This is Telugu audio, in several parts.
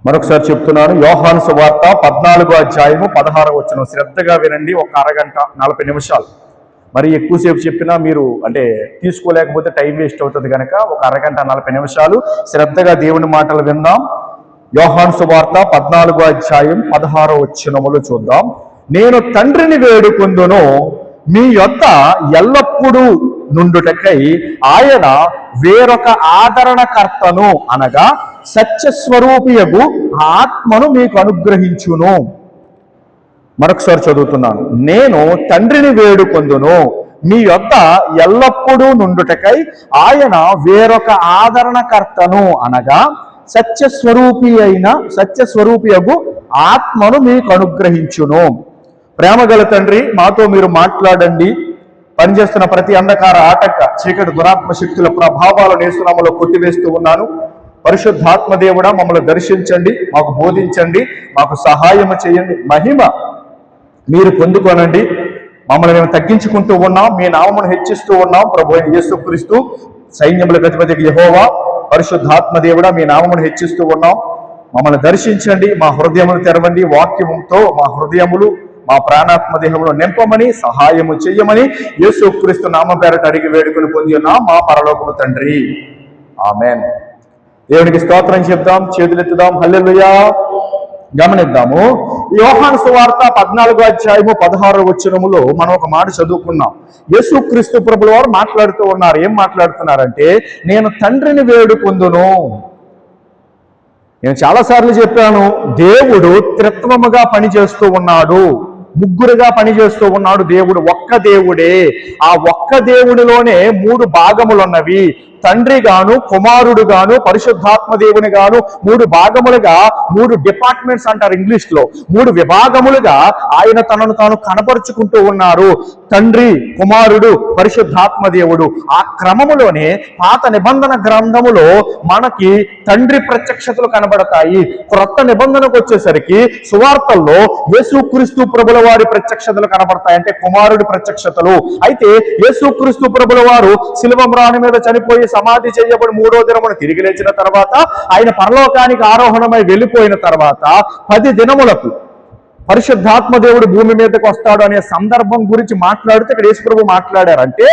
మరొకసారి చెప్తున్నాను, యోహాను సువార్త 14వ అధ్యాయము 16వ వచనం. శ్రద్ధగా వినండి. ఒక అరగంట 40 నిమిషాలు. మరి ఎక్కువసేపు చెప్పినా మీరు తీసుకోలేకపోతే టైం వేస్ట్ అవుతుంది కనుక ఒక అరగంట 40 నిమిషాలు శ్రద్ధగా దేవుని మాటలు విందాం. యోహాను సువార్త 14వ అధ్యాయం 16వ వచనములు చూద్దాం. నేను తండ్రిని వేడుకొందును, మీ యొద్ద ఎల్లప్పుడూ నుండుటకై ఆయన వేరొక ఆదరణకర్తను అనగా సత్యస్వరూపియగు ఆత్మను మీకు అనుగ్రహించును. మరొకసారి చదువుతున్నాను. నేను తండ్రిని వేడుకొందును, మీ యొద్ద ఎల్లప్పుడూ నుండుటకై ఆయన వేరొక ఆదరణకర్తను అనగా సత్యస్వరూపియగు ఆత్మను మీకు అనుగ్రహించును. ప్రేమగల తండ్రి, మాతో మీరు మాట్లాడండి. పనిచేస్తున్న ప్రతి అంధకార ఆటంక చీకటి దురాత్మ శక్తుల ప్రభావాలను యేసునామములో కొట్టివేస్తూ ఉన్నాను. పరిశుద్ధాత్మ దేవుడా, మమ్మల్ని దర్శించండి, మాకు బోధించండి, మాకు సహాయం చేయండి. మహిమ మీరు పొందుకోనండి. మమ్మల్ని మేము తగ్గించుకుంటూ ఉన్నాం, మీ నామమును హెచ్చిస్తూ ఉన్నాం. ప్రభు అయిన యేసుక్రీస్తు సైన్యములకు అధిపతి యెహోవా, పరిశుద్ధాత్మ దేవుడా, మీ నామమును హెచ్చిస్తూ ఉన్నాం. మమ్మల్ని దర్శించండి, మా హృదయములు తెరవండి. వాక్యముతో మా హృదయములు, మా ప్రాణాత్మ దేహంలో నింపమని సహాయము చెయ్యమని యేసుక్రీస్తు నామం పేరట అడిగి వేడుకలు పొంది ఉన్నాం మా పరలోకపు తండ్రి. ఆమేన్. దేవునికి స్తోత్రం చెప్దాం, చేతులెత్తుదాం. హల్లెలూయా. గమనిద్దాము. యోహాను సువార్త 14వ అధ్యాయము 16వ వచనములో మనం ఒక మాట చదువుకున్నాం. యేసుక్రీస్తు ప్రభుల వారు మాట్లాడుతూ ఉన్నారు. ఏం మాట్లాడుతున్నారంటే, నేను తండ్రిని వేడుకొందును. నేను చాలాసార్లు చెప్పాను, దేవుడు త్రిత్వముగా పనిచేస్తూ ఉన్నాడు, ముగ్గురుగా పనిచేస్తూ ఉన్నాడు. దేవుడు ఒక్క దేవుడే. ఆ ఒక్క దేవుడిలోనే 3 భాగములు ఉన్నవి. తండ్రి గాను, కుమారుడు గాను, పరిశుద్ధాత్మ దేవుని గాను 3 భాగములుగా, 3 డిపార్ట్మెంట్స్ అంటారు ఇంగ్లీష్ లో, 3 విభాగములుగా ఆయన తనను తాను కనపరుచుకుంటూ ఉన్నారు. తండ్రి, కుమారుడు, పరిశుద్ధాత్మ దేవుడు. ఆ క్రమములోనే పాత నిబంధన గ్రంథములో మనకి తండ్రి ప్రత్యక్షతలు కనబడతాయి. క్రొత్త నిబంధనకు వచ్చేసరికి సువార్తల్లో యేసుక్రీస్తు ప్రభుల వారి ప్రత్యక్షతలు కనబడతాయి, అంటే కుమారుడి ప్రత్యక్షతలు. అయితే యేసుక్రీస్తు ప్రభుల వారు శిలువ మ్రాణి మీద చనిపోయి సమాధి చేయబడి 3వ దినమున తిరిగి లేచిన తర్వాత, ఆయన పరలోకానికి ఆరోహణమై వెళ్ళిపోయిన తర్వాత 10 దినములకు పరిశుద్ధాత్మ దేవుడు భూమి మీదకి వస్తాడు అనే సందర్భం గురించి మాట్లాడితే ఇక్కడ యేసుప్రభు మాట్లాడారంటే,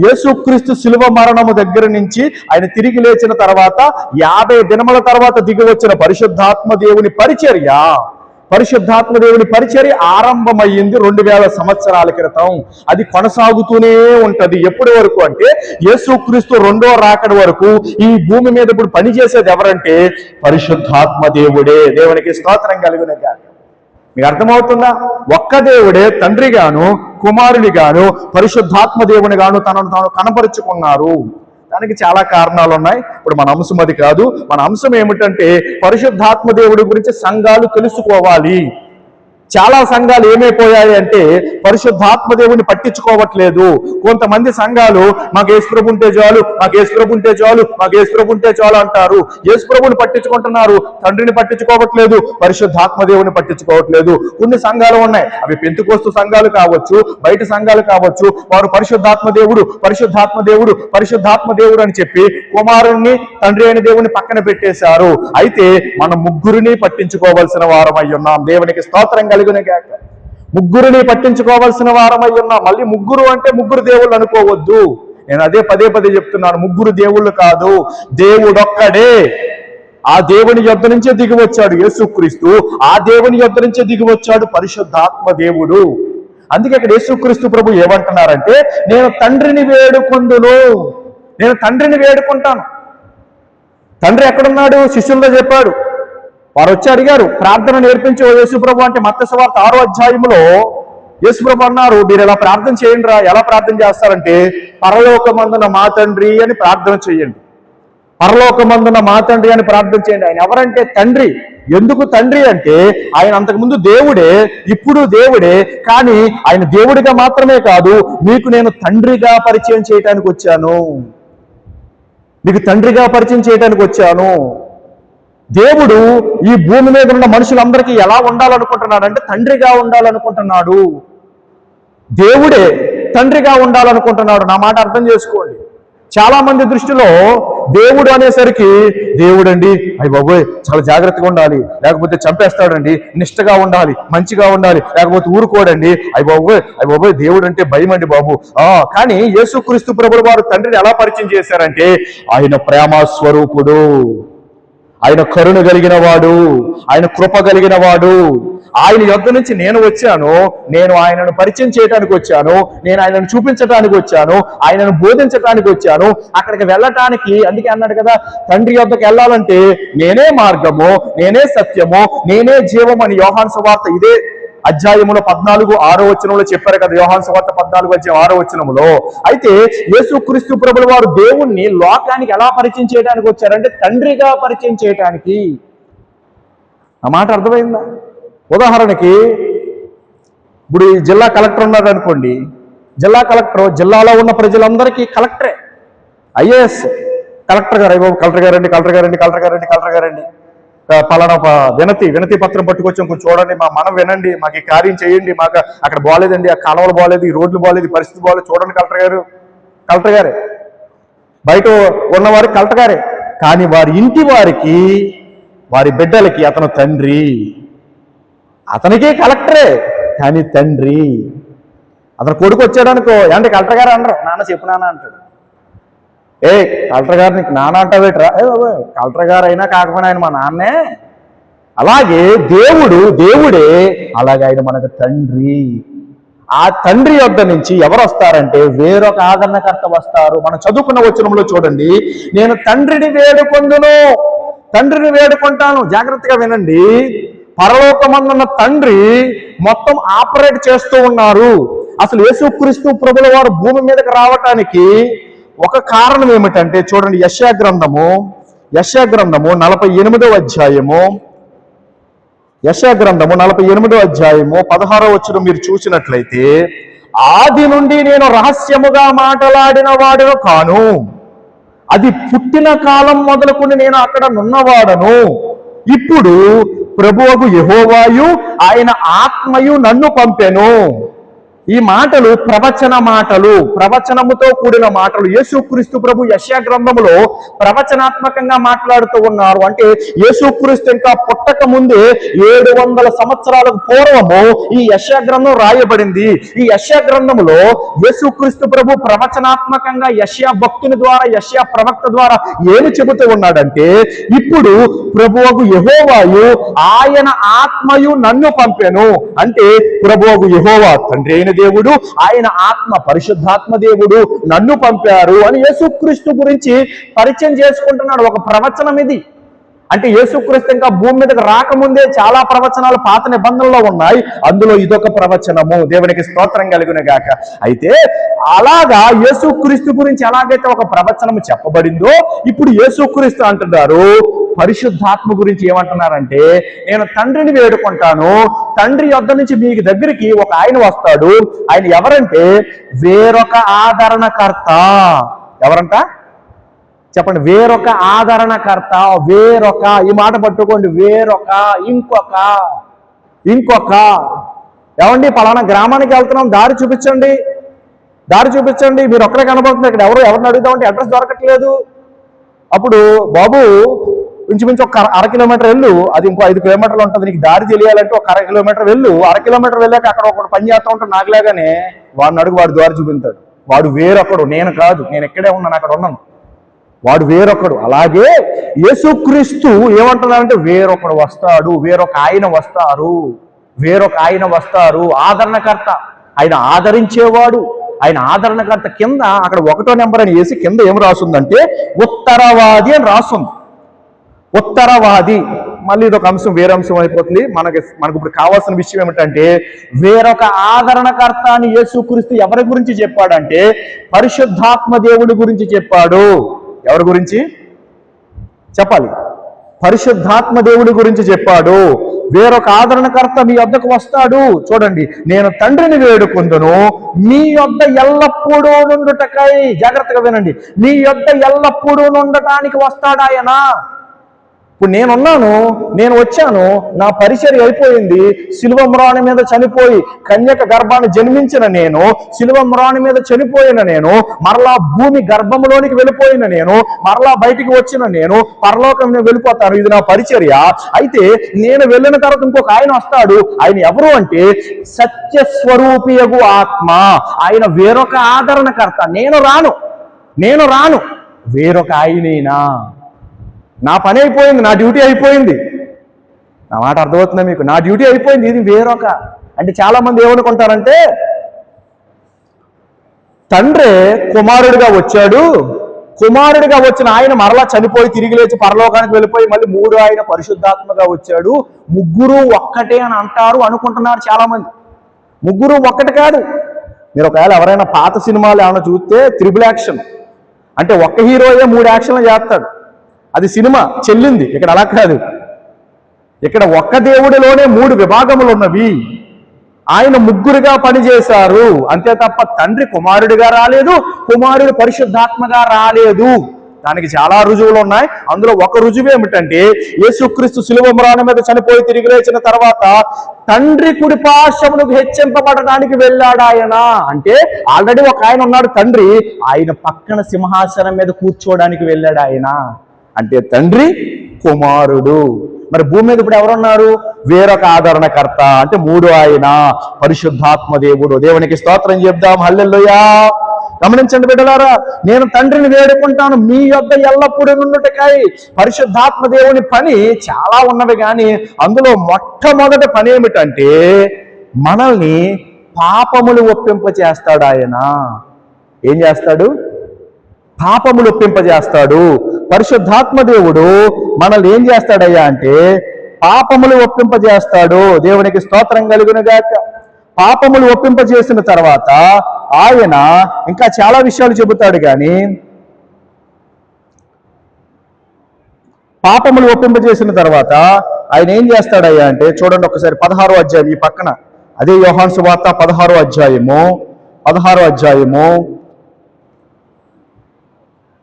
యేసుక్రీస్తు శిలువ మరణము దగ్గర నుంచి ఆయన తిరిగి లేచిన తర్వాత 50 దినముల తర్వాత దిగి వచ్చిన పరిశుద్ధాత్మ దేవుని పరిచర్య ఆరంభమయ్యింది 2000 సంవత్సరాల క్రితం. అది కొనసాగుతూనే ఉంటది. ఎప్పటి వరకు అంటే యేసుక్రీస్తు 2వ రాకడ వరకు ఈ భూమి మీద ఇప్పుడు పనిచేసేది ఎవరంటే పరిశుద్ధాత్మ దేవుడే. దేవునికి స్తోత్రం కలుగును గాక. మీకు అర్థమవుతుందా? ఒక్క దేవుడే తండ్రి గాను, కుమారుని గాను, పరిశుద్ధాత్మ దేవుని గాను తనను తాను కనపరుచుకున్నారు. దానికి చాలా కారణాలు ఉన్నాయి. ఇప్పుడు మన అంశం అది కాదు. మన అంశం ఏమిటంటే, పరిశుద్ధాత్మ దేవుడి గురించి సంఘాలు తెలుసుకోవాలి. చాలా సంఘాలు ఏమైపోయాయి అంటే పరిశుద్ధాత్మ దేవుని పట్టించుకోవట్లేదు. కొంతమంది సంఘాలు మాకు యేసుప్రభు ఉంటే చాలు, మాకు యేసుప్రభు ఉంటే చాలు, మాకు యేసుప్రభు ఉంటే చాలు అంటారు. యేసుప్రభుని పట్టించుకుంటున్నారు, తండ్రిని పట్టించుకోవట్లేదు, పరిశుద్ధాత్మ దేవుని పట్టించుకోవట్లేదు. కొన్ని సంఘాలు ఉన్నాయి, అవి పెంతుకోస్తు సంఘాలు కావచ్చు, బయట సంఘాలు కావచ్చు. వారు పరిశుద్ధాత్మ దేవుడు, పరిశుద్ధాత్మ దేవుడు, పరిశుద్ధాత్మ దేవుడు అని చెప్పి కుమారుణ్ణి, తండ్రి అయిన దేవుని పక్కన పెట్టేశారు. అయితే మనం ముగ్గురిని పట్టించుకోవాల్సిన వారమై ఉన్నాం. దేవునికి స్తోత్రం కలుగును గాక. ముగ్గురిని పట్టించుకోవాల్సిన వారమై ఉన్నాం. మళ్ళీ ముగ్గురు అంటే ముగ్గురు దేవుళ్ళు అనుకోవద్దు. నేను అదే పదే చెప్తున్నాను. ముగ్గురు దేవుళ్ళు కాదు, దేవుడొక్కడే. ఆ దేవుని యొద్ద నుంచే దిగి వచ్చాడు యేసుక్రీస్తు. ఆ దేవుని యొద్ద నుంచే దిగి వచ్చాడు పరిశుద్ధాత్మ దేవుడు. అందుకే ఇక్కడ యేసుక్రీస్తు ప్రభు ఏమంటున్నారంటే, నేను తండ్రిని వేడుకొందును, నేను తండ్రిని వేడుకుంటాను. తండ్రి ఎక్కడున్నాడు? శిష్యులతో చెప్పాడు. వారు వచ్చి అడిగారు, ప్రార్థన నేర్పించే యేసుప్రభు అంటే. మత్తయి సువార్త 6వ అధ్యాయంలో యేసుప్రభు అన్నారు, మీరు ఎలా ప్రార్థన చేయండి రా. ఎలా ప్రార్థన చేస్తారంటే, పరలోకమందున మా తండ్రి అని ప్రార్థన చేయండి. పరలోకమందున మా తండ్రి అని ప్రార్థన చేయండి. ఆయన ఎవరంటే తండ్రి. ఎందుకు తండ్రి అంటే, ఆయన అంతకుముందు దేవుడే, ఇప్పుడు దేవుడే. కానీ ఆయన దేవుడిగా మాత్రమే కాదు, మీకు నేను తండ్రిగా పరిచయం చేయడానికి వచ్చాను, మీకు తండ్రిగా పరిచయం చేయడానికి వచ్చాను. దేవుడు ఈ భూమి మీద ఉన్న మనుషులందరికీ ఎలా ఉండాలనుకుంటున్నాడు అంటే తండ్రిగా ఉండాలనుకుంటున్నాడు. దేవుడే తండ్రిగా ఉండాలనుకుంటున్నాడు. నా మాట అర్థం చేసుకోండి. చాలా మంది దృష్టిలో దేవుడు అనేసరికి దేవుడు అండి అయ్య బాబోయ్ చాలా జాగ్రత్తగా ఉండాలి, లేకపోతే చంపేస్తాడండి, నిష్ఠగా ఉండాలి, మంచిగా ఉండాలి, లేకపోతే ఊరుకోడండి, అయ్య బాబోయ్ దేవుడు అంటే భయం అండి బాబు. కానీ యేసుక్రీస్తు ప్రభుల వారు తండ్రిని ఎలా పరిచయం చేశారంటే ఆయన ప్రేమ స్వరూపుడు, ఆయన కరుణ కలిగిన వాడు, ఆయన కృప కలిగిన వాడు. ఆయన యొద్ద నుంచి నేను వచ్చాను, నేను ఆయనను పరిచయం చేయడానికి వచ్చాను, నేను ఆయనను చూపించడానికి వచ్చాను, ఆయనను బోధించడానికి వచ్చాను, అక్కడికి వెళ్ళటానికి. అందుకే అన్నాడు కదా, తండ్రి యొద్దకు వెళ్ళాలంటే నేనే మార్గము, నేనే సత్యము, నేనే జీవం అని యోహాను సువార్త ఇదే అధ్యాయములో 14:6 వచనంలో చెప్పారు కదా, యోహాను సువార్త 14:6 వచనంలో. అయితే యేసుక్రీస్తు ప్రభుల వారు దేవుణ్ణి లోకానికి ఎలా పరిచయం చేయడానికి వచ్చారంటే తండ్రిగా పరిచయం చేయటానికి. ఆ మాట అర్థమైందా? ఉదాహరణకి ఇప్పుడు ఈ జిల్లా కలెక్టర్ ఉన్నాడు అనుకోండి, జిల్లా కలెక్టర్ జిల్లాలో ఉన్న ప్రజలందరికీ కలెక్టరే, ఐఏఎస్ కలెక్టర్ గారు. అయ్యో కలెక్టర్ గారండి పలానా వినతి పత్రం పట్టుకొచ్చాం, కొంచెం చూడండి, మనం వినండి, మాకు ఈ కార్యం చేయండి, మాకు అక్కడ బాగోలేదండి, ఆ కాలువలు బాగోలేదు, ఈ రోడ్లు బాగోలేదు, ఈ పరిస్థితి బాగోలేదు, చూడండి కలెక్టర్ గారే. బయట ఉన్నవారు కలెక్టర్ గారే, కానీ వారి ఇంటి వారికి, వారి బిడ్డలకి అతను తండ్రి. అతనికి కలెక్టరే కానీ తండ్రి. అతను కొడుకు వచ్చాడనుకో, అంటే కలెక్టర్ గారు అనరు, నాన్న చెప్పు నాన్న అంటాడు. కలెక్టర్ గారు నీకు నాన్న అంటావేట్రా? కలెక్టర్ గారు అయినా కాకపోయినా ఆయన మా నాన్నే. అలాగే దేవుడే, అలాగే ఆయన మనకు తండ్రి. ఆ తండ్రి యొద్ద నుంచి ఎవరు వస్తారంటే వేరొక ఆదరణకర్త వస్తారు. మనం చదువుకున్న వచనంలో చూడండి, నేను తండ్రిని వేడుకుంటాను. జాగ్రత్తగా వినండి, పరలోకమందున్న తండ్రి మొత్తం ఆపరేట్ చేస్తూ ఉన్నారు. అసలు యేసుక్రీస్తు ప్రభుల వారు భూమి మీదకి రావటానికి ఒక కారణం ఏమిటంటే చూడండి, యెషయా గ్రంథము 48వ అధ్యాయము, యెషయా గ్రంథము 48వ అధ్యాయము 16వ వచనం మీరు చూసినట్లయితే, ఆది నుండి నేను రహస్యముగా మాట్లాడిన వాడును కాను, అది పుట్టిన కాలం మొదలుకొని నేను అక్కడ నున్నవాడను, ఇప్పుడు ప్రభువగు యెహోవాయు ఆయన ఆత్మయు నన్ను పంపెను. ఈ మాటలు ప్రవచనముతో కూడిన మాటలు. యేసుక్రీస్తు ప్రభు యెషయా గ్రంథములో ప్రవచనాత్మకంగా మాట్లాడుతూ ఉన్నారు. అంటే యేసుక్రీస్తు ఇంకా పుట్టక ముందే 700 సంవత్సరాలకు పూర్వము ఈ యెషయా గ్రంథం రాయబడింది. ఈ యెషయా గ్రంథములో యేసుక్రీస్తు ప్రభు ప్రవచనాత్మకంగా యెషయా భక్తుని ద్వారా, యెషయా ప్రవక్త ద్వారా ఏమి చెబుతూ ఉన్నాడంటే, ఇప్పుడు ప్రభువగు యెహోవాయు ఆయన ఆత్మయు నన్ను పంపెను. అంటే ప్రభువగు యెహోవా తండ్రి అయిన దేవుడు, ఆయన ఆత్మ పరిశుద్ధాత్మ దేవుడు నన్ను పంపారు అని యేసుక్రీస్తు గురించి పరిచయం చేసుకుంటున్నాడు. ఒక ప్రవచనం ఇది. అంటే యేసుక్రీస్తు ఇంకా భూమి మీదకి రాకముందే చాలా ప్రవచనాలు పాత నిబంధనలో ఉన్నాయి, అందులో ఇదొక ప్రవచనము. దేవునికి స్తోత్రం కలుగును గాక. అయితే అలాగా యేసుక్రీస్తు గురించి ఎలాగైతే ఒక ప్రవచనము చెప్పబడిందో, ఇప్పుడు యేసుక్రీస్తు అంటున్నారు పరిశుద్ధాత్మ గురించి ఏమంటున్నారంటే, నేను తండ్రిని వేడుకుంటాను, తండ్రి యొద్ద నుంచి మీకు దగ్గరికి ఒక ఆయన వస్తాడు. ఆయన ఎవరంటే వేరొక ఆదరణకర్త. ఎవరంట చెప్పండి? వేరొక ఆదరణకర్త. ఈ మాట పట్టుకోండి, వేరొక, ఇంకొక. ఏమండి పలానా గ్రామానికి వెళ్తున్నాం, దారి చూపించండి. మీరు ఒక్కరే కనబడుతుంది, ఇక్కడ ఎవరిని అడుగుదామంటే అడ్రస్ దొరకట్లేదు. అప్పుడు బాబు ఇంచుమించు ఒక 1/2 కిలోమీటర్ వెళ్ళు, అది ఇంకో 5 కిలోమీటర్లు ఉంటుంది, నీకు దారి తెలియాలంటే ఒక 1/2 కిలోమీటర్ వెళ్ళు. 1/2 కిలోమీటర్ వెళ్ళాక అక్కడ ఒకటి పని చేస్తూ ఉంటాడు నాకులాగానే, వాడిని అడుగు, వాడు దారి చూపించాడు. వాడు వేరొకడు, నేను కాదు, నేను ఎక్కడే ఉన్నాను, అక్కడ ఉన్నాను, వాడు వేరొకడు. అలాగే యేసుక్రీస్తు ఏమంటున్నారంటే వేరొకడు వస్తాడు, వేరొక ఆయన వస్తారు, ఆదరణకర్త, ఆయన ఆదరించేవాడు, ఆయన ఆదరణకర్త. కింద అక్కడ 1వ నెంబర్ అని వేసి కింద ఏం రాస్తుందంటే ఉత్తరవాది అని రాస్తుంది. ఉత్తరవాది. మళ్ళీ ఇదొక అంశం, వేరే అంశం అయిపోతుంది. మనకు ఇప్పుడు కావాల్సిన విషయం ఏమిటంటే, వేరొక ఆదరణకర్త అని యేసుక్రీస్తు ఎవరి గురించి చెప్పాడంటే పరిశుద్ధాత్మ దేవుడి గురించి చెప్పాడు. ఎవరి గురించి చెప్పాలి? పరిశుద్ధాత్మ దేవుడి గురించి చెప్పాడు. వేరొక ఆదరణకర్త మీ వద్దకు వస్తాడు. చూడండి, నేను తండ్రిని వేడుకుందును, మీ యొద్ద ఎల్లప్పుడూ నుండుటకై. జాగ్రత్తగా వినండి, మీ యొద్ద ఎల్లప్పుడూ నుండటానికి వస్తాడు ఆయన. ఇప్పుడు నేనున్నాను, నేను వచ్చాను, నా పరిచర్య అయిపోయింది. శిలువ మ్రాణి మీద చనిపోయి కన్యక గర్భాన్ని జన్మించిన నేను, శిలువ మ్రాణి మీద చనిపోయిన నేను, మరలా భూమి గర్భంలోనికి వెళ్ళిపోయిన నేను, మరలా బయటికి వచ్చిన నేను పరలోకం వెళ్ళిపోతాను. ఇది నా పరిచర్య. అయితే నేను వెళ్ళిన తర్వాత ఇంకొక ఆయన వస్తాడు. ఆయన ఎవరు అంటే సత్యస్వరూపియగు ఆత్మ. ఆయన వేరొక ఆదరణకర్త. నేను రాను, వేరొక ఆయనైనా. నా పని అయిపోయింది, నా డ్యూటీ అయిపోయింది. నా మాట అర్థమవుతుందా మీకు? నా డ్యూటీ అయిపోయింది, ఇది వేరొక. అంటే చాలా మంది ఏమనుకుంటారంటే తండ్రి కుమారుడిగా వచ్చాడు, కుమారుడిగా వచ్చిన ఆయన మరలా చనిపోయి తిరిగి లేచి పరలోకానికి వెళ్ళిపోయి మళ్ళీ మూడు ఆయన పరిశుద్ధాత్మగా వచ్చాడు, ముగ్గురు ఒక్కటే అని అంటారు అనుకుంటున్నారు చాలా మంది. ముగ్గురు ఒక్కటి కాదు. మీరు ఒకవేళ ఎవరైనా పాత సినిమాలు ఏమైనా చూస్తే త్రిబుల్ యాక్షన్ అంటే ఒక్క హీరోయే 3 యాక్షన్లు చేస్తాడు. అది సినిమా చెల్లింది. ఇక్కడ అలా కాదు. ఇక్కడ ఒక్క దేవుడిలోనే 3 విభాగములు ఉన్నవి. ఆయన ముగ్గురుగా పనిచేశారు అంతే తప్ప తండ్రి కుమారుడిగా రాలేదు, కుమారుడు పరిశుద్ధాత్మగా రాలేదు. దానికి చాలా రుజువులు ఉన్నాయి. అందులో ఒక రుజువు ఏమిటంటే యేసుక్రీస్తు శిలువ మ్రాణి మీద చనిపోయి తిరిగి లేచిన తర్వాత తండ్రి కుడి పార్శ్వమునకు హెచ్చింపబడడానికి వెళ్ళాడు ఆయన. అంటే ఆల్రెడీ ఒక ఆయన ఉన్నాడు తండ్రి, ఆయన పక్కన సింహాసనం మీద కూర్చోవడానికి వెళ్ళాడు ఆయన. అంటే తండ్రి కుమారుడు. మరి భూమి మీద ఇప్పుడు ఎవరున్నారు? వేరొక ఆదరణకర్త. అంటే 3 ఆయన పరిశుద్ధాత్మ దేవుడు. దేవునికి స్తోత్రం చెప్దాం. హల్లెలూయా. గమనించండి బిడ్డలారా, నేను తండ్రిని వేడుకుంటాను మీ యొద్ద ఎల్లప్పుడూ నుండుటకై. పరిశుద్ధాత్మ దేవుని పని చాలా ఉన్నవి, కానీ అందులో మొట్టమొదటి పని ఏమిటంటే మనల్ని పాపములు ఒప్పింపచేస్తాడు ఆయన. ఏం చేస్తాడు? పాపములు ఒప్పింపజేస్తాడు. పరిశుద్ధాత్మ దేవుడు మనల్ని ఏం చేస్తాడయ్యా అంటే పాపములు ఒప్పింపజేస్తాడు. దేవునికి స్తోత్రం కలుగునుగాక. పాపములు ఒప్పింపజేసిన తర్వాత ఆయన ఇంకా చాలా విషయాలు చెబుతాడు. కానీ పాపములు ఒప్పింపజేసిన తర్వాత ఆయన ఏం చేస్తాడయ్యా అంటే చూడండి ఒకసారి 16వ అధ్యాయం ఈ పక్కన, అదే యోహాను సువార్త 16వ అధ్యాయము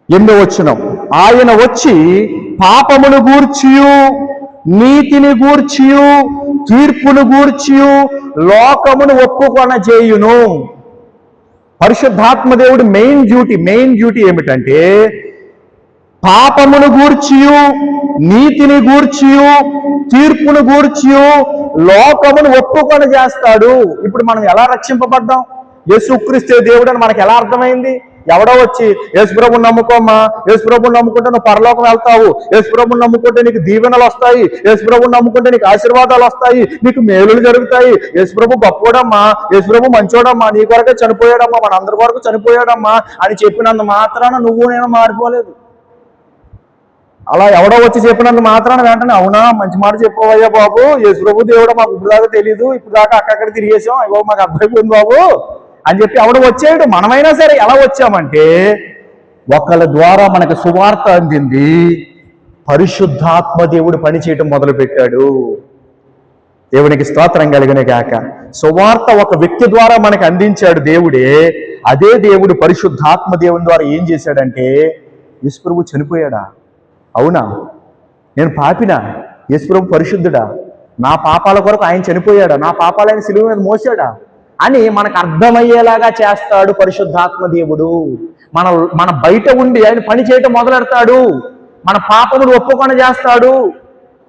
8వ వచనం. ఆయన వచ్చి పాపమును గూర్చియు నీతిని గూర్చియు తీర్పును గూర్చియు లోకమును ఒప్పుకొనజేయును. పరిశుద్ధాత్మ దేవుడు మెయిన్ డ్యూటీ ఏమిటంటే పాపమును గూర్చియు నీతిని గూర్చియు తీర్పును గూర్చియు లోకమును ఒప్పుకొని చేస్తాడు. ఇప్పుడు మనం ఎలా రక్షింపబడ్డాం? యేసుక్రీస్తు దేవుడు అని మనకు ఎలా అర్థమైంది? ఎవడో వచ్చి యేసుప్రభుని నమ్ముకోమ్మా, యేసుప్రభుని నమ్ముకుంటే నువ్వు పరలోకం వెళ్తావు, యేసుప్రభుని నమ్ముకుంటే నీకు దీవెనలు వస్తాయి, యేసుప్రభుని నమ్ముకుంటే నీకు ఆశీర్వాదాలు వస్తాయి, నీకు మేలులు జరుగుతాయి, యేసుప్రభు గొప్పోడమ్మా, యేసుప్రభు మంచోడమ్మా, నీ కొరకే చనిపోయాడమ్మా, మన అందరి కొరకు చనిపోయాడమ్మా అని చెప్పినంత మాత్రాన నువ్వు నేను మారిపోలేదు. అలా ఎవడో వచ్చి చెప్పినంత మాత్రాన వెంటనే అవునా మంచి మాట చెప్పవయ్యా బాబు, యేసుప్రభు దేవుడు మాకు ఇప్పుడు దాకా తెలీదు, ఇప్పుడు దాకా అక్కడ తిరిగేసాం, అయ్యో మాకు అర్థమైపోయింది బాబు అని చెప్పి ఎవడు వచ్చేయడు. మనమైనా సరే ఎలా వచ్చామంటే ఒకళ్ళ ద్వారా మనకు సువార్త అందింది, పరిశుద్ధాత్మ దేవుడు పనిచేయటం మొదలుపెట్టాడు. దేవునికి స్తోత్రం కలిగిన గాక. సువార్త ఒక వ్యక్తి ద్వారా మనకు అందించాడు దేవుడే. అదే దేవుడు పరిశుద్ధాత్మ దేవుని ద్వారా ఏం చేశాడంటే యేసుప్రభు చనిపోయాడా? అవునా? నేను పాపినా? యేసుప్రభు పరిశుద్ధుడా? నా పాపాల కొరకు ఆయన చనిపోయాడా? నా పాపాలు ఆయన సిలువ మీద మోసాడా అని మనకు అర్థమయ్యేలాగా చేస్తాడు పరిశుద్ధాత్మ దేవుడు. మన బయట ఉండి ఆయన పని చేయటం మొదలెడతాడు, మన పాపములు ఒప్పుకొని చేస్తాడు.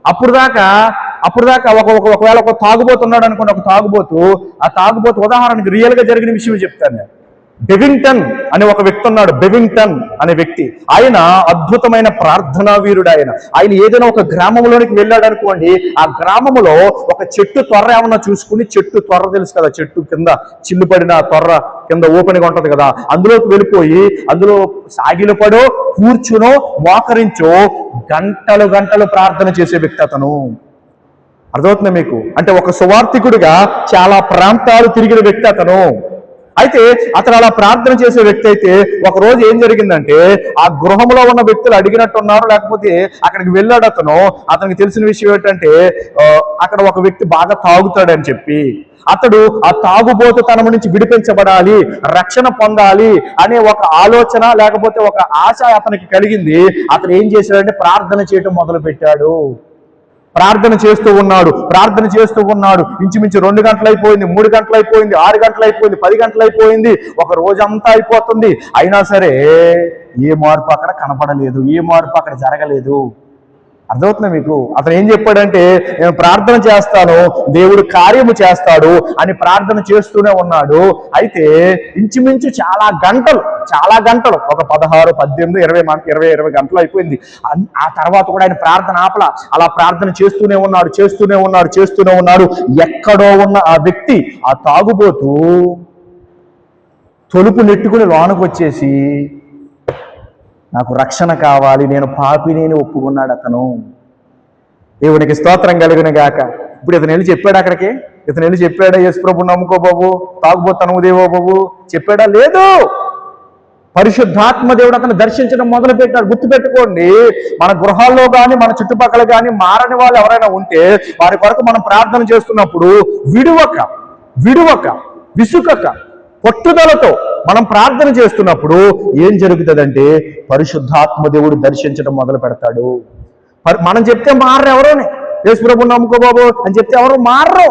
అప్పుడు దాకా ఒకవేళ ఒక తాగుబోతున్నాడు అనుకోండి, ఒక తాగుబోతు, ఆ తాగుబోతు ఉదాహరణకి రియల్గా జరిగిన విషయం చెప్తాను నేను. బెవింగ్టన్ అనే ఒక వ్యక్తి ఉన్నాడు. బెవింగ్టన్ అనే వ్యక్తి, ఆయన అద్భుతమైన ప్రార్థనా వీరుడు. ఆయన ఏదైనా ఒక గ్రామంలోనికి వెళ్ళాడు అనుకోండి, ఆ గ్రామంలో ఒక చెట్టు తొర్ర ఏమన్నా చూసుకుని, చెట్టు తొర్ర తెలుసు కదా, చెట్టు కింద చిల్లు పడిన తొర్ర కింద ఓపెన్గా ఉంటది కదా, అందులోకి వెళ్ళిపోయి అందులో సాగిలపడో కూర్చునో మోకరించో గంటలు ప్రార్థన చేసే వ్యక్తి అతను. అర్థమవుతుందా మీకు? అంటే ఒక సువార్థికుడిగా చాలా ప్రాంతాలు తిరిగిన వ్యక్తి అతను. అయితే అతను అలా ప్రార్థన చేసే వ్యక్తి అయితే ఒక రోజు ఏం జరిగిందంటే ఆ గృహంలో ఉన్న వ్యక్తులు అడిగినట్టున్నారు, లేకపోతే అక్కడికి వెళ్ళాడు అతనికి తెలిసిన విషయం ఏంటంటే అక్కడ ఒక వ్యక్తి బాగా తాగుతాడని చెప్పి అతడు ఆ తాగుబోతుతనం నుంచి విడిపించబడాలి, రక్షణ పొందాలి అనే ఒక ఆలోచన లేకపోతే ఒక ఆశ అతనికి కలిగింది. అతను ఏం చేశాడంటే ప్రార్థన చేయటం మొదలు పెట్టాడు. ప్రార్థన చేస్తూ ఉన్నాడు. ఇంచుమించు 2 గంటలు అయిపోయింది, 3 గంటలు అయిపోయింది, 6 గంటలు అయిపోయింది, 10 గంటలు అయిపోయింది, ఒక రోజంతా అయిపోతుంది. అయినా సరే ఏ మార్పు అక్కడ కనపడలేదు, ఏ మార్పు అక్కడ జరగలేదు. అర్థమవుతుంది మీకు? అతను ఏం చెప్పాడంటే నేను ప్రార్థన చేస్తాను, దేవుడు కార్యము చేస్తాడు అని ప్రార్థన చేస్తూనే ఉన్నాడు. అయితే ఇంచుమించు చాలా గంటలు ఒక 16, 18, 20 గంటలు అయిపోయింది. ఆ తర్వాత కూడా ఆయన ప్రార్థన ఆపల, అలా ప్రార్థన చేస్తూనే ఉన్నాడు. ఎక్కడో ఉన్న ఆ వ్యక్తి, ఆ తాగుబోతూ తలుపు నెట్టుకుని లోనకు వచ్చేసి నాకు రక్షణ కావాలి, నేను పాపిని ఒప్పుకున్నాడు అతను. దేవునికి స్తోత్రం కలుగును గాక. ఇప్పుడు ఇతను వెళ్ళి చెప్పాడు అక్కడికి, ఇతను వెళ్ళి చెప్పాడా యేసు ప్రభు నమ్ముకో బాబు, తాగుబోతు దేవో బాబు చెప్పాడా? లేదు. పరిశుద్ధాత్మ దేవుడు అతను దర్శించడం మొదలు పెట్టాడు. గుర్తుపెట్టుకోండి, మన గృహాల్లో కానీ మన చుట్టుపక్కల కానీ మారని వాళ్ళు ఎవరైనా ఉంటే వారి కొరకు మనం ప్రార్థన చేస్తున్నప్పుడు విడువక విసుకక పట్టుదలతో మనం ప్రార్థన చేస్తున్నప్పుడు ఏం జరుగుతుందంటే పరిశుద్ధాత్మ దేవుడు దర్శించడం మొదలు పెడతాడు. మనం చెప్తే మారరు ఎవరోనే, యేసు ప్రభువుని నమ్ముకో బాబు అని చెప్తే ఎవరు మారరు.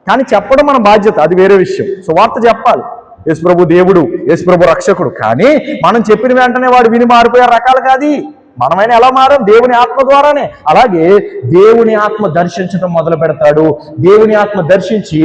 కానీ చెప్పడం మన బాధ్యత, అది వేరే విషయం. సువార్త చెప్పాలి, యేసు ప్రభు దేవుడు, యేసు ప్రభు రక్షకుడు. కానీ మనం చెప్పిన వెంటనే వాడు విని మారిపోయే రకాలు కాదు. మనమైనా ఎలా మారాం? దేవుని ఆత్మ ద్వారానే. అలాగే దేవుని ఆత్మ దర్శించడం మొదలు పెడతాడు. దేవుని ఆత్మ దర్శించి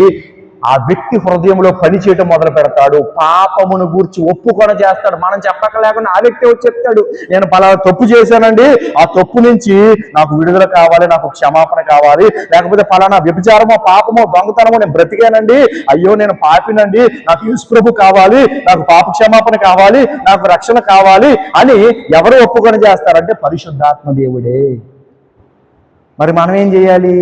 ఆ వ్యక్తి హృదయంలో పని చేయటం మొదలు పెడతాడు. పాపమును గూర్చి ఒప్పుకొన చేస్తాడు. మనం చెప్పక లేకుండా ఆ వ్యక్తి వచ్చి చెప్తాడు, నేను పలానా తప్పు చేశానండి, ఆ తప్పు నుంచి నాకు విడుదల కావాలి, నాకు క్షమాపణ కావాలి, లేకపోతే పలానా వ్యభిచారమో పాపమో దొంగతనమో నేను బ్రతికానండి, అయ్యో నేను పాపినండి, నాకు యేసు ప్రభు కావాలి, నాకు పాప క్షమాపణ కావాలి, నాకు రక్షణ కావాలి అని ఎవరు ఒప్పుకొని చేస్తారంటే పరిశుద్ధాత్మ దేవుడే. మరి మనం ఏం చేయాలి?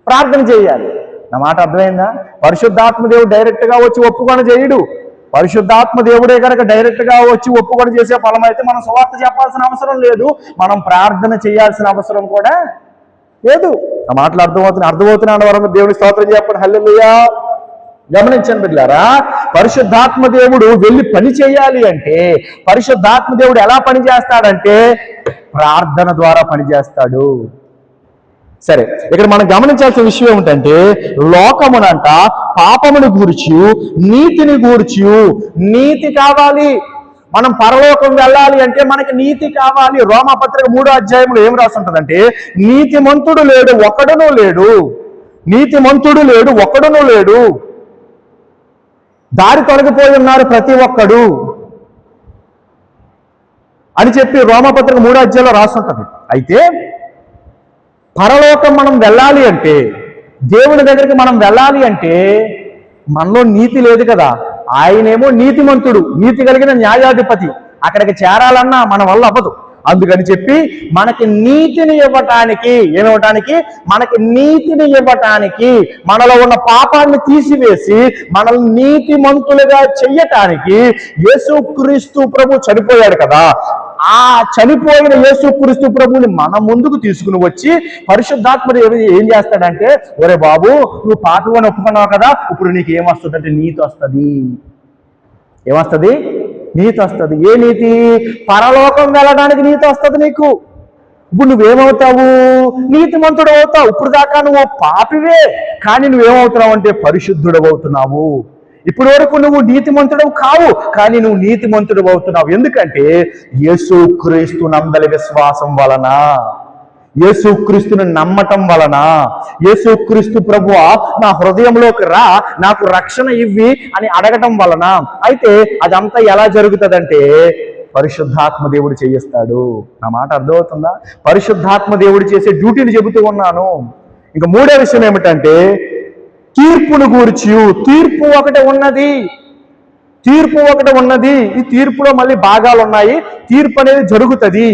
ప్రార్థన చేయాలి. నా మాట అర్థమైందా? పరిశుద్ధాత్మ దేవుడు డైరెక్ట్గా వచ్చి ఒప్పుకొని చేయడు. పరిశుద్ధాత్మ దేవుడే కనుక డైరెక్ట్గా వచ్చి ఒప్పుకొని చేసే ఫలం అయితే మనం సువార్త చెప్పాల్సిన అవసరం లేదు, మనం ప్రార్థన చేయాల్సిన అవసరం కూడా లేదు. నా మాటలు అర్థమవుతున్నాడు వరం దేవుని స్తోత్రం చెప్పండి. హల్లెలూయా. గమనించండి బిడ్డలారా, పరిశుద్ధాత్మ దేవుడు వెళ్ళి పని చేయాలి అంటే పరిశుద్ధాత్మ దేవుడు ఎలా పని చేస్తాడంటే ప్రార్థన ద్వారా పని చేస్తాడు. సరే, ఇక్కడ మనం గమనించాల్సిన విషయం ఏమిటంటే లోకమునంట పాపమును గూర్చి నీతిని గూర్చి, నీతి కావాలి. మనం పరలోకం వెళ్ళాలి అంటే మనకి నీతి కావాలి. రోమాపత్రిక 3వ అధ్యాయంలో ఏం రాసి ఉంటుందంటే నీతిమంతుడు లేడు ఒక్కడునూ లేడు, దారి తొలగిపోయి ఉన్నారు ప్రతి ఒక్కడు అని చెప్పి రోమాపత్రిక 3వ అధ్యాయంలో రాసి ఉంటుంది. అయితే పరలోకం మనం వెళ్ళాలి అంటే, దేవుని దగ్గరికి మనం వెళ్ళాలి అంటే మనలో నీతి లేదు కదా. ఆయనేమో నీతిమంతుడు, నీతి కలిగిన న్యాయాధిపతి. అక్కడికి చేరాలన్నా మన వల్ల అవ్వదు. అందుకని చెప్పి మనకి నీతిని ఇవ్వటానికి, మనకి నీతిని ఇవ్వటానికి, మనలో ఉన్న పాపాన్ని తీసివేసి మనల్ని నీతిమంతులుగా చెయ్యటానికి యేసుక్రీస్తు ప్రభు చనిపోయాడు కదా. ఆ చనిపోయిన యేసుక్రీస్తు ప్రభుని మన ముందుకు తీసుకుని వచ్చి పరిశుద్ధాత్మ ఏం చేస్తాడంటే, ఒరే బాబు నువ్వు పాపమని ఒప్పుకున్నావు కదా, ఇప్పుడు నీకు ఏమొస్తుందంటే నీతి వస్తుంది. ఏమొస్తుంది? నీతి వస్తుంది. ఏ నీతి? పరలోకం వెళ్ళడానికి నీతి వస్తుంది నీకు. ఇప్పుడు నువ్వేమవుతావు? నీతిమంతుడు అవుతావు. ఇప్పుడు దాకా నువ్వు పాపివే, కానీ నువ్వేమవుతున్నావు అంటే పరిశుద్ధుడు అవుతున్నావు. ఇప్పటి వరకు నువ్వు నీతిమంతుడవు కావు, కానీ నువ్వు నీతిమంతుడు అవుతున్నావు. ఎందుకంటే యేసుక్రీస్తు నందలి విశ్వాసం వలన, యేసుక్రీస్తుని నమ్మటం వలన, యేసుక్రీస్తు ప్రభువా నా హృదయంలోకి రా, నాకు రక్షణ ఇవ్వి అని అడగటం వలన. అయితే అదంతా ఎలా జరుగుతుందంటే పరిశుద్ధాత్మ దేవుడు చేయిస్తాడు. నా మాట అర్థమవుతుందా? పరిశుద్ధాత్మ దేవుడు చేసే డ్యూటీని చెబుతూ ఉన్నాను. ఇంకా 3వ విషయం ఏమిటంటే తీర్పును గూర్చి. తీర్పు ఒకటి ఉన్నది. ఈ తీర్పులో మళ్ళీ భాగాలు ఉన్నాయి. తీర్పు అనేది జరుగుతుంది.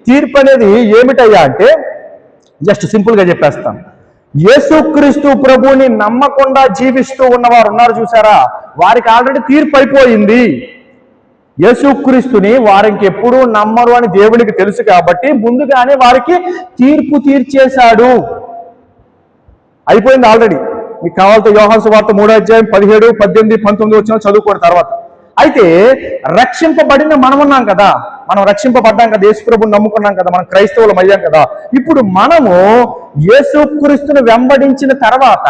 తీర్పు అనేది ఏమిటయ్యా అంటే జస్ట్ సింపుల్గా చెప్పేస్తాం. యేసుక్రీస్తు ప్రభువుని నమ్మకుండా జీవిస్తూ ఉన్నవారు ఉన్నారు చూసారా, వారికి ఆల్రెడీ తీర్పు అయిపోయింది. యేసుక్రీస్తుని వారికి ఎప్పుడూ నమ్మరు అని దేవునికి తెలుసు కాబట్టి ముందుగానే వారికి తీర్పు తీర్చేశాడు. అయిపోయింది ఆల్రెడీ. మీకు కావాలంటే యోహాను సువార్త 3:17, 18, 19 వచ్చిన చదువుకోండి తర్వాత. అయితే రక్షింపబడిన మనం ఉన్నాం కదా, మనం రక్షింపబడ్డాం కదా, యేసుప్రభుని నమ్ముకున్నాం కదా, మనం క్రైస్తవులం అయ్యాం కదా. ఇప్పుడు మనము యేసుక్రీస్తుని వెంబడించిన తర్వాత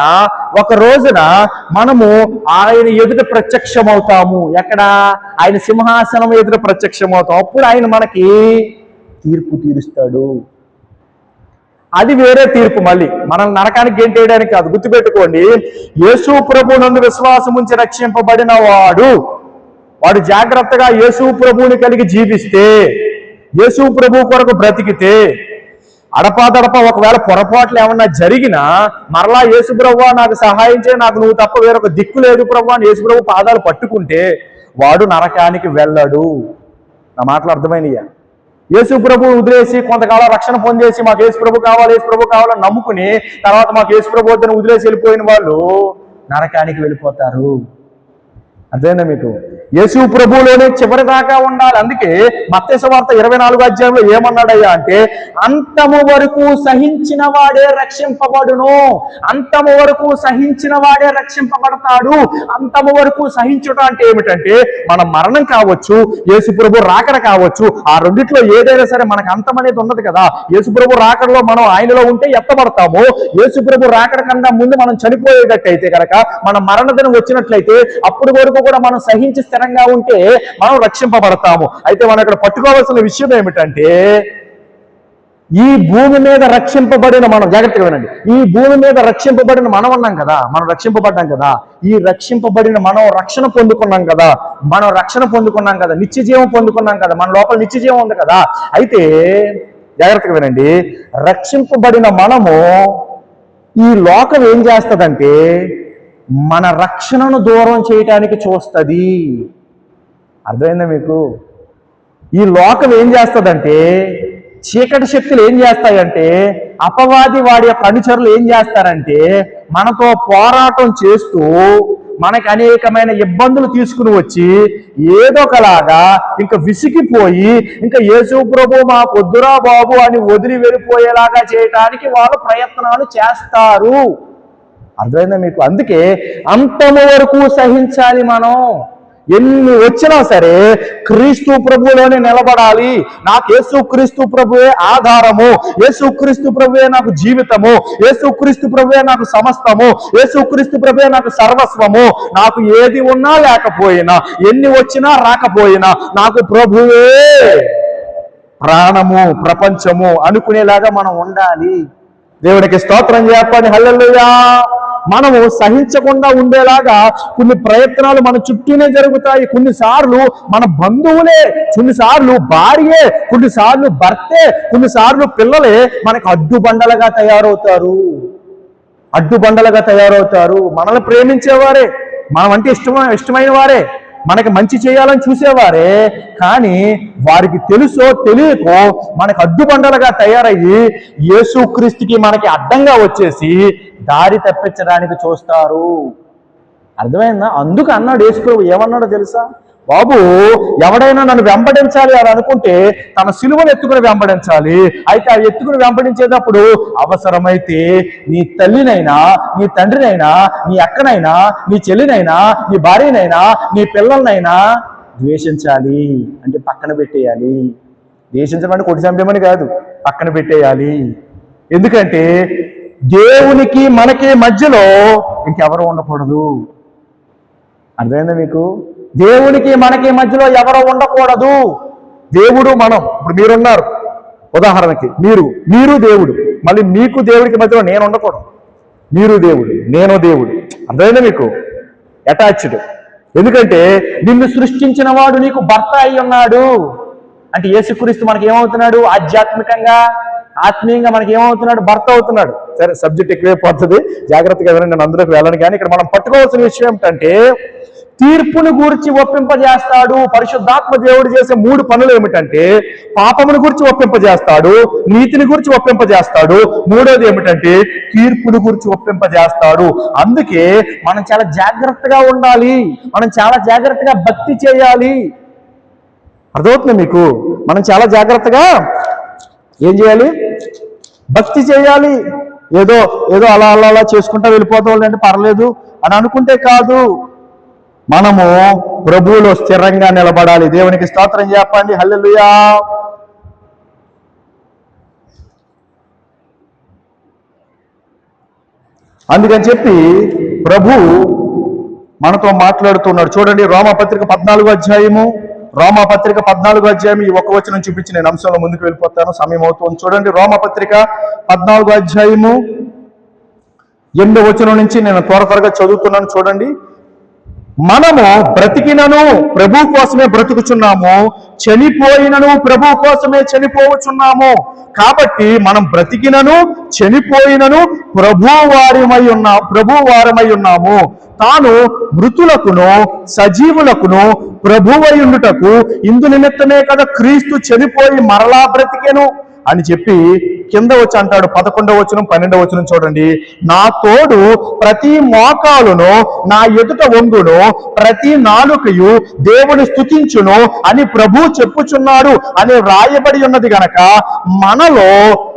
ఒక రోజున మనము ఆయన ఎదుట ప్రత్యక్షమవుతాము. ఎక్కడ? ఆయన సింహాసనం ఎదుట ప్రత్యక్షమవుతాం. అప్పుడు ఆయన మనకి తీర్పు తీరుస్తాడు. అది వేరే తీర్పు. మళ్ళీ మనం నరకానికి గెంటేయడానికి కాదు. గుర్తుపెట్టుకోండి, యేసు ప్రభు నందు విశ్వాసం ఉంచి రక్షింపబడిన వాడు జాగ్రత్తగా యేసు ప్రభువుని కలిగి జీవిస్తే, యేసు ప్రభు కొరకు బ్రతికితే, అడపాదడప ఒకవేళ పొరపాట్లు ఏమన్నా జరిగినా మరలా యేసు ప్రభువా నాకు సహాయం చేయి, నాకు నువ్వు తప్ప వేరొక దిక్కు లేదు ప్రభువా అని యేసు ప్రభు పాదాలు పట్టుకుంటే వాడు నరకానికి వెళ్ళడు. నా మాటలు అర్థమైనయా? యేసు ప్రభు వదిలేసి కొంతకాలం రక్షణ పొందేసి మాకు యేసు ప్రభు కావాలని నమ్ముకుని తర్వాత మాకు యేసు ప్రభు వద్దని వదిలేసి వెళ్ళిపోయిన వాళ్ళు నరకానికి వెళ్ళిపోతారు. అర్థమైందా మీకు? యేసు ప్రభువులోనే చివరి దాకా ఉండాలి. అందుకే మత్తయి సువార్త 24వ అధ్యాయంలో ఏమన్నాడయ్యా అంటే, అంతము వరకు సహించిన వాడే రక్షింపబడును. అంతము వరకు సహించిన వాడే రక్షింపబడతాడు. అంతము వరకు సహించుట అంటే ఏమిటంటే మన మరణం కావచ్చు, యేసు ప్రభు రాకడ కావచ్చు. ఆ రెండిట్లో ఏదైనా సరే మనకు అంతం అనేది ఉన్నది కదా. యేసు ప్రభు రాకడలో మనం ఆయనలో ఉంటే ఎత్తబడతాము. యేసు ప్రభు రాకడ కన్నా ముందు మనం చనిపోయేటట్టయితే కనుక, మన మరణ దినం వచ్చినట్లయితే అప్పుడు వరకు కూడా మనం సహించి స్థిరంగా ఉంటే మనం రక్షింపబడతాము. అయితే మనం ఇక్కడ పట్టుకోవాల్సిన విషయం ఏమిటంటే, ఈ భూమి మీద రక్షింపబడిన మనం, జాగ్రత్తగా వినండి, ఈ భూమి మీద రక్షింపబడిన మనం ఉన్నాం కదా, మనం రక్షింపబడ్డాం కదా. ఈ రక్షింపబడిన మనం రక్షణ పొందుకున్నాం కదా, నిత్య జీవం పొందుకున్నాం కదా, మన లోపల నిత్య జీవం ఉంది కదా. అయితే జాగ్రత్తగా వినండి, రక్షింపబడిన మనము ఈ లోకం ఏం చేస్తుందంటే మన రక్షణను దూరం చేయటానికి చూస్తుంది. అర్థమైందా మీకు? ఈ లోకం ఏం చేస్తుందంటే, చీకటి శక్తులు ఏం చేస్తాయంటే, అపవాది వాడి యొక్క అనుచరులు ఏం చేస్తారంటే మనతో పోరాటం చేస్తూ మనకి అనేకమైన ఇబ్బందులు తీసుకుని వచ్చి ఏదో ఒకలాగా ఇంకా విసిగిపోయి ఇంకా యేసు ప్రభు మాకు వద్దురా బాబు అని వదిలి వెళ్ళిపోయేలాగా చేయటానికి వాళ్ళు ప్రయత్నాలు చేస్తారు. అర్థమైందా మీకు? అందుకే అంతము వరకు సహించాలి. మనం ఎన్ని వచ్చినా సరే క్రీస్తు ప్రభువులోనే నిలబడాలి. నాకు యేసుక్రీస్తు ప్రభువే ఆధారము, యేసుక్రీస్తు ప్రభువే నాకు జీవితము, యేసుక్రీస్తు ప్రభువే నాకు సమస్తము, యేసుక్రీస్తు ప్రభువే నాకు సర్వస్వము. నాకు ఏది ఉన్నా లేకపోయినా, ఎన్ని వచ్చినా రాకపోయినా నాకు ప్రభువే ప్రాణము, ప్రపంచము అనుకునేలాగా మనం ఉండాలి. దేవునికి స్తోత్రం చెప్పండి. హల్లెలూయా. మనము సహించకుండా ఉండేలాగా కొన్ని ప్రయత్నాలు మన చుట్టూనే జరుగుతాయి. కొన్నిసార్లు మన బంధువులే, కొన్నిసార్లు భార్యే, కొన్నిసార్లు భర్తే, కొన్నిసార్లు పిల్లలే మనకు అడ్డుబండలుగా తయారవుతారు. మనల్ని ప్రేమించేవారే, మనమంటే ఇష్టమైన వారే, మనకి మంచి చేయాలని చూసేవారే, కానీ వారికి తెలుసో తెలియకో మనకు అడ్డుబండలుగా తయారయ్యి యేసుక్రీస్తుకి మనకి అడ్డంగా వచ్చేసి దారి తప్పించడానికి చూస్తారు. అర్థమైందా? అందుకు అన్నాడు యేసు ప్రభు, ఏమన్నాడో తెలుసా? బాబు, ఎవడైనా నన్ను వెంబడించాలి అని అనుకుంటే తన సిలువను ఎత్తుకుని వెంబడించాలి. అయితే ఆ ఎత్తుకుని వెంబడించేటప్పుడు అవసరమైతే నీ తల్లినైనా, నీ తండ్రినైనా, నీ అక్కనైనా, నీ చెల్లినైనా, నీ భార్యనైనా, నీ పిల్లలనైనా ద్వేషించాలి. అంటే పక్కన పెట్టేయాలి. ద్వేషించడం అంటే కొట్టి చంపేమని కాదు, పక్కన పెట్టేయాలి. ఎందుకంటే దేవునికి మనకి మధ్యలో ఇంకెవరు ఉండకూడదు. అర్థమైందా మీకు? దేవునికి మనకి మధ్యలో ఎవరో ఉండకూడదు. దేవుడు మనం. ఇప్పుడు మీరున్నారు, ఉదాహరణకి మీరు దేవుడు, మళ్ళీ మీకు దేవుడికి మధ్యలో నేను ఉండకూడదు. మీరు దేవుడు, నేను దేవుడు. అర్థమైందా మీకు? అటాచ్డ్. ఎందుకంటే నిన్ను సృష్టించిన వాడు నీకు భర్త అయి ఉన్నాడు. అంటే యేసుక్రీస్తు మనకి ఏమవుతున్నాడు? ఆధ్యాత్మికంగా, ఆత్మీయంగా మనకి ఏమవుతున్నాడు? భర్త అవుతున్నాడు. సరే, సబ్జెక్ట్ ఎక్కువైపోతుంది, జాగ్రత్తగా వినండి, నేను అందులోకి వెళ్ళను. కానీ ఇక్కడ మనం పట్టుకోవాల్సిన విషయం ఏమిటంటే, తీర్పును గూర్చి ఒప్పింపజేస్తాడు. పరిశుద్ధాత్మ దేవుడు చేసే 3 పనులు ఏమిటంటే పాపమును గురించి ఒప్పింపజేస్తాడు, నీతిని గురించి ఒప్పింపజేస్తాడు, మూడోది ఏమిటంటే తీర్పును గురించి ఒప్పింపజేస్తాడు. అందుకే మనం చాలా జాగ్రత్తగా ఉండాలి, మనం చాలా జాగ్రత్తగా భక్తి చేయాలి. అర్థమవుతుంది మీకు? మనం చాలా జాగ్రత్తగా ఏం చేయాలి? భక్తి చేయాలి. ఏదో ఏదో అలా అలా అలా చేసుకుంటా వెళ్ళిపోతాం అంటే పర్లేదు అని అనుకుంటే కాదు, మనము ప్రభువులో స్థిరంగా నిలబడాలి. దేవునికి స్తోత్రం చెప్పండి. హల్లెలూయా. అందుకని చెప్పి ప్రభు మనతో మాట్లాడుతున్నాడు. చూడండి, రోమాపత్రిక 14వ అధ్యాయము, రోమాపత్రిక 14వ అధ్యాయం ఈ ఒక్క వచనం చూపించి నేను అంశంలో ముందుకు వెళ్ళిపోతాను, సమయం అవుతుంది. చూడండి, రోమాపత్రిక 14వ అధ్యాయము 8వ వచనం నుంచి నేను త్వరగా చదువుతున్నాను. చూడండి, మనము బ్రతికినను ప్రభు కోసమే బ్రతుకుచున్నాము, చనిపోయినను ప్రభు కోసమే చనిపోవచ్చున్నాము. కాబట్టి మనం బ్రతికినను చనిపోయినను ప్రభు వారమై ఉన్నాము. తాను మృతులకును సజీవులకును ప్రభువై ఉండుటకు ఇందు నిమిత్తమే కదా క్రీస్తు చనిపోయి మరలా బ్రతికెను అని చెప్పి కింద వచ్చి అంటాడు. 11వ వచనం 12వ వచనం చూడండి, నా తోడు ప్రతి మోకాలును నా ఎదుట వంగును, ప్రతి నాలుకయు దేవుని స్తుతించును అని ప్రభు చెప్పుచున్నాడు అని వ్రాయబడి ఉన్నది గనక మనలో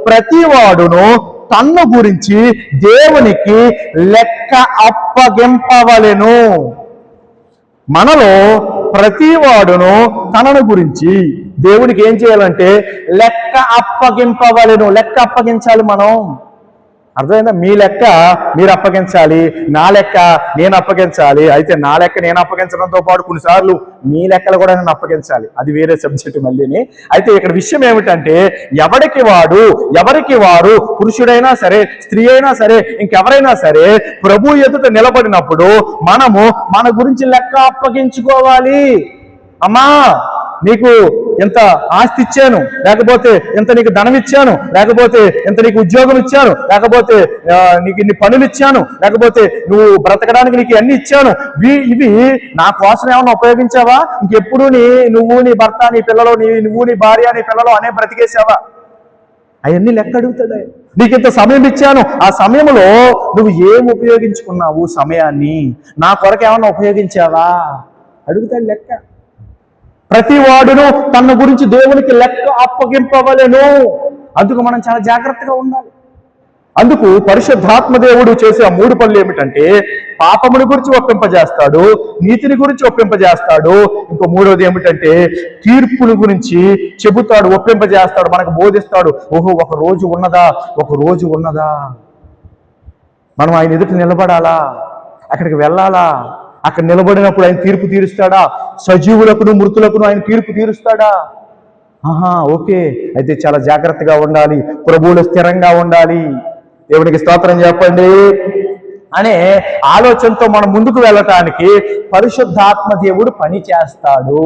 ప్రతి వాడును తన్ను గురించి దేవునికి లెక్క అప్పగింపవలెను. మనలో ప్రతి వాడును తనను గురించి దేవుడికి ఏం చేయాలంటే లెక్క అప్పగింపవలెను. లెక్క అప్పగించాలి మనం. అర్థమైందా? మీ లెక్క మీరు అప్పగించాలి, నా లెక్క నేను అప్పగించాలి. అయితే నా లెక్క నేను అప్పగించడంతో పాటు కొన్నిసార్లు మీ లెక్కలు కూడా నేను అప్పగించాలి, అది వేరే సబ్జెక్ట్ మళ్ళీని. అయితే ఇక్కడ విషయం ఏమిటంటే ఎవరికి వారు పురుషుడైనా సరే స్త్రీ అయినా సరే ఇంకెవరైనా సరే ప్రభు ఎదుట నిలబడినప్పుడు మనము మన గురించి లెక్క అప్పగించుకోవాలి. అమ్మా, నీకు ఎంత ఆస్తి ఇచ్చాను, లేకపోతే ఎంత నీకు ధనం ఇచ్చాను, లేకపోతే ఎంత నీకు ఉద్యోగం ఇచ్చాను, లేకపోతే నీకు ఇన్ని పనులు ఇచ్చాను, లేకపోతే నువ్వు బ్రతకడానికి నీకు అన్ని ఇచ్చాను, ఇవి నా కోసం ఏమన్నా ఉపయోగించావా? ఇంకెప్పుడు నువ్వు నీ భర్త నీ పిల్లలు నువ్వు నీ భార్య నీ పిల్లలు అనే బ్రతికేసావా? అవన్నీ లెక్క అడుగుతాడు. నీకు ఇంత సమయం ఇచ్చాను, ఆ సమయంలో నువ్వు ఏం ఉపయోగించుకున్నావు? సమయాన్ని నా కొరకు ఏమన్నా ఉపయోగించావా? అడుగుతాడు లెక్క. ప్రతి వాడును తన గురించి దేవునికి లెక్క అప్పగింపవలెను. అందుకు మనం చాలా జాగ్రత్తగా ఉండాలి. అందుకు పరిశుద్ధాత్మ దేవుడు చేసే ఆ 3 పనులు ఏమిటంటే పాపముని గురించి ఒప్పింపజేస్తాడు, నీతిని గురించి ఒప్పింపజేస్తాడు, ఇంకో మూడోది ఏమిటంటే తీర్పుని గురించి చెబుతాడు, ఒప్పింపజేస్తాడు, మనకు బోధిస్తాడు. ఓహో, ఒక రోజు ఉన్నదా, మనం ఆయన ఎదుట నిలబడాలా, అక్కడికి వెళ్ళాలా, అక్కడ నిలబడినప్పుడు ఆయన తీర్పు తీరుస్తాడా, సజీవులకును మృతులకును ఆయన తీర్పు తీరుస్తాడా? ఓకే, అయితే చాలా జాగ్రత్తగా ఉండాలి, ప్రభువులో స్థిరంగా ఉండాలి. దేవునికి స్తోత్రం చెప్పండి అనే ఆలోచనతో మనం ముందుకు వెళ్ళటానికి పరిశుద్ధాత్మ దేవుడు పని చేస్తాడు.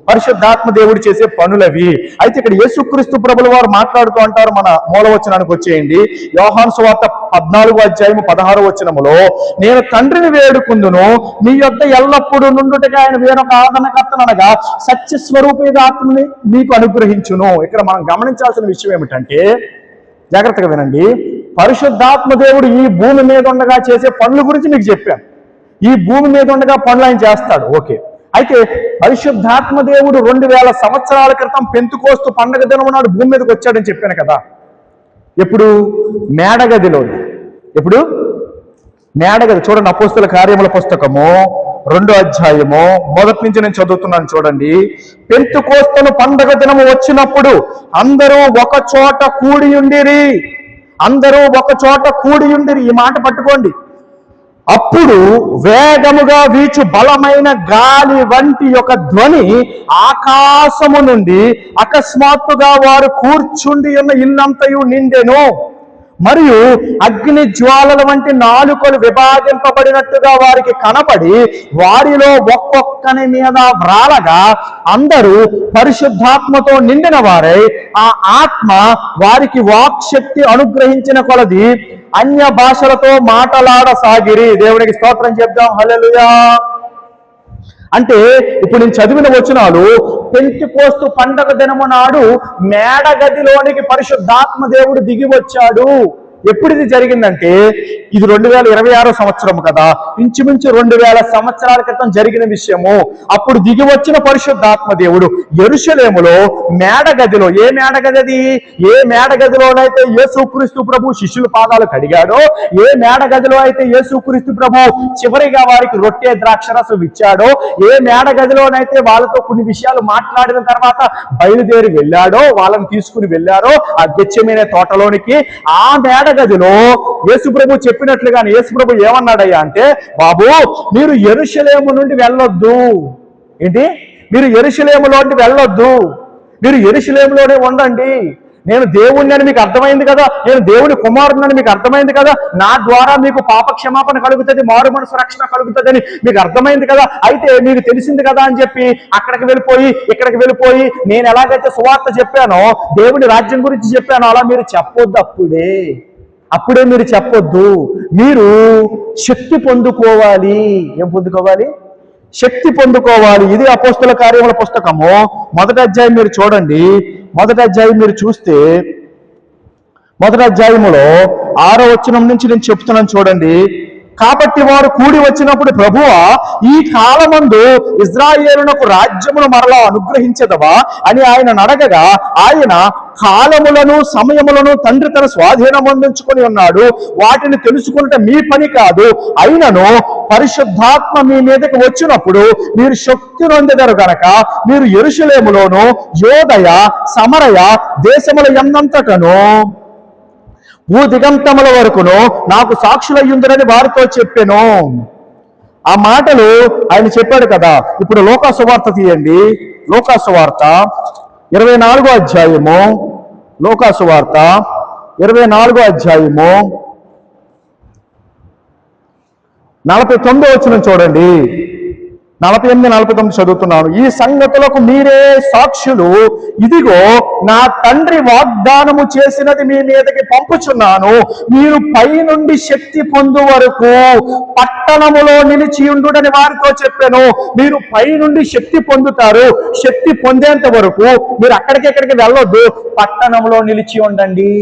పరిశుద్ధాత్మ దేవుడు చేసే పనులవి. అయితే ఇక్కడ యేసుక్రీస్తు ప్రభుల వారు మాట్లాడుతూ అంటారు. మన మూలవచనానికి వచ్చేయండి. యోహాను సువార్త 14వ అధ్యాయము 16వ వచనములో, నేను తండ్రిని వేడుకుందును, నీ యొద్ద ఎల్లప్పుడూ నుండుటగా ఆయన వేరొక ఆదరణకర్తనగా సత్యస్వరూపేగా ఆత్మని మీకు అనుగ్రహించును. ఇక్కడ మనం గమనించాల్సిన విషయం ఏమిటంటే, జాగ్రత్తగా వినండి, పరిశుద్ధాత్మ దేవుడు ఈ భూమి మీద ఉండగా చేసే పనుల గురించి మీకు చెప్పాను. ఈ భూమి మీద ఉండగా పనులు ఆయన చేస్తాడు. ఓకే, అయితే పరిశుద్ధాత్మ దేవుడు 2000 సంవత్సరాల క్రితం పెంతుకోస్తు పండగ దినం నాడు భూమి మీదకి వచ్చాడని చెప్పాను కదా. ఎప్పుడు? మేడగదిలో. ఎప్పుడు? మేడగది. చూడండి, అపోస్తల కార్యముల పుస్తకము 2వ అధ్యాయము 1 నుంచి నేను చదువుతున్నాను. చూడండి, పెంతుకోస్తును పండగ దినము వచ్చినప్పుడు అందరూ ఒక చోట కూడి ఉండిరి. ఈ మాట పట్టుకోండి. అప్పుడు వేగముగా వీచు బలమైన గాలి వంటి ఒక ధ్వని ఆకాశము నుండి అకస్మాత్తుగా వారు కూర్చుండి ఉన్న ఇల్లంతయు నిండెను. మరియు అగ్ని జ్వాలల వంటి నాలుకలు విభాగింపబడినట్టుగా వారికి కనపడి వారిలో ఒక్కొక్కని మీద వ్రాలగా అందరూ పరిశుద్ధాత్మతో నిండిన వారై ఆ ఆత్మ వారికి వాక్శక్తి అనుగ్రహించిన కొలది అన్య భాషలతో మాటలాడసాగిరి. దేవునికి స్తోత్రం చెప్దాం. హల్లెలూయా. అంటే ఇప్పుడు నేను చదివిన వచనాలు పెంతెకోస్తు పండగ దినము నాడు మేడగదిలోనికి పరిశుద్ధాత్మ దేవుడు దిగి వచ్చాడు. ఎప్పుడు ఇది జరిగిందంటే ఇది 2026 సంవత్సరం కదా, ఇంచుమించు 2000 సంవత్సరాల క్రితం జరిగిన విషయము. అప్పుడు దిగి వచ్చిన పరిశుద్ధాత్మ దేవుడు యెరూషలేములో మేడగదిలో, ఏ మేడగది అది? ఏ మేడగదిలోనైతే యేసుక్రీస్తు ప్రభు శిష్యుల పాదాలు కడిగాడో, ఏ మేడగదిలో అయితే యేసుక్రీస్తు ప్రభు చివరిగా వారికి రొట్టె ద్రాక్షరసం ఇచ్చాడో, ఏ మేడగదిలోనైతే వాళ్ళతో కొన్ని విషయాలు మాట్లాడిన తర్వాత బయలుదేరి వెళ్ళాడో, వాళ్ళని తీసుకుని వెళ్ళారో ఆ గెత్సేమనే తోటలోనికి, ఆ మేడగదిలో యేసుప్రభు చెప్పినట్లుగానే యేసుప్రభు ఏమన్నాడయ్యా అంటే, బాబు మీరు యెరూషలేము నుండి వెళ్ళొద్దు. ఏంటి? మీరు యెరూషలేములోండి వెళ్ళొద్దు, మీరు యెరూషలేములోనే ఉండండి. నేను దేవుణ్ణి అని మీకు అర్థమైంది కదా, నేను దేవుని కుమారుడిని మీకు అర్థమైంది కదా, నా ద్వారా మీకు పాప క్షమాపణ కలుగుతుంది, మారు మనసు రక్షణ కలుగుతుంది అని మీకు అర్థమైంది కదా, అయితే మీకు తెలిసింది కదా అని చెప్పి అక్కడికి వెళ్ళిపోయి ఇక్కడికి వెళ్ళిపోయి నేను ఎలాగైతే సువార్త చెప్పానో, దేవుని రాజ్యం గురించి చెప్పానో అలా మీరు చెప్పొద్దు. అప్పుడే మీరు చెప్పొద్దు. మీరు శక్తి పొందుకోవాలి. ఏం పొందుకోవాలి? శక్తి పొందుకోవాలి. ఇది అపోస్తుల కార్యముల పుస్తకము 1వ అధ్యాయం మీరు చూడండి. 1వ అధ్యాయం మీరు చూస్తే 1వ అధ్యాయములో 6వ వచనం నుంచి నేను చెప్తున్నాను చూడండి. కాబట్టి వారు కూడి వచ్చినప్పుడు, ప్రభువా ఈ కాలమందు ఇజ్రాయేలునకు రాజ్యమును మరలా అనుగ్రహించదవా అని ఆయన అడగగా, ఆయన కాలములను సమయములను తండ్రి తన స్వాధీనమందించుకొని ఉన్నాడు, వాటిని తెలుసుకుంటే మీ పని కాదు. అయినను పరిశుద్ధాత్మ మీ మీదకి వచ్చినప్పుడు మీరు శక్తి నొందెదరు గనక మీరు యెరూషలేములోను యోదయ సమరయ దేశముల యందంతటను భూదిగంతముల వరకును నాకు సాక్షులయ్యుందరని వారితో చెప్పాను. ఆ మాటలు ఆయన చెప్పాడు కదా. ఇప్పుడు లూకా సువార్త తీయండి. లూకా సువార్త 24వ అధ్యాయము, లూకా సువార్త 24వ అధ్యాయము 49వ వచనం చూడండి. 48, 49 చదువుతున్నాను. ఈ సంగతులకు మీరే సాక్షులు. ఇదిగో నా తండ్రి వాగ్దానము చేసినది మీ మీదకి పంపుచున్నాను. మీరు పైనుండి శక్తి పొందు వరకు పట్టణములో నిలిచి ఉండుడని వారితో చెప్పాను. మీరు పైనుండి శక్తి పొందుతారు. శక్తి పొందేంత వరకు మీరు అక్కడికి వెళ్ళొద్దు, పట్టణంలో నిలిచి ఉండండి.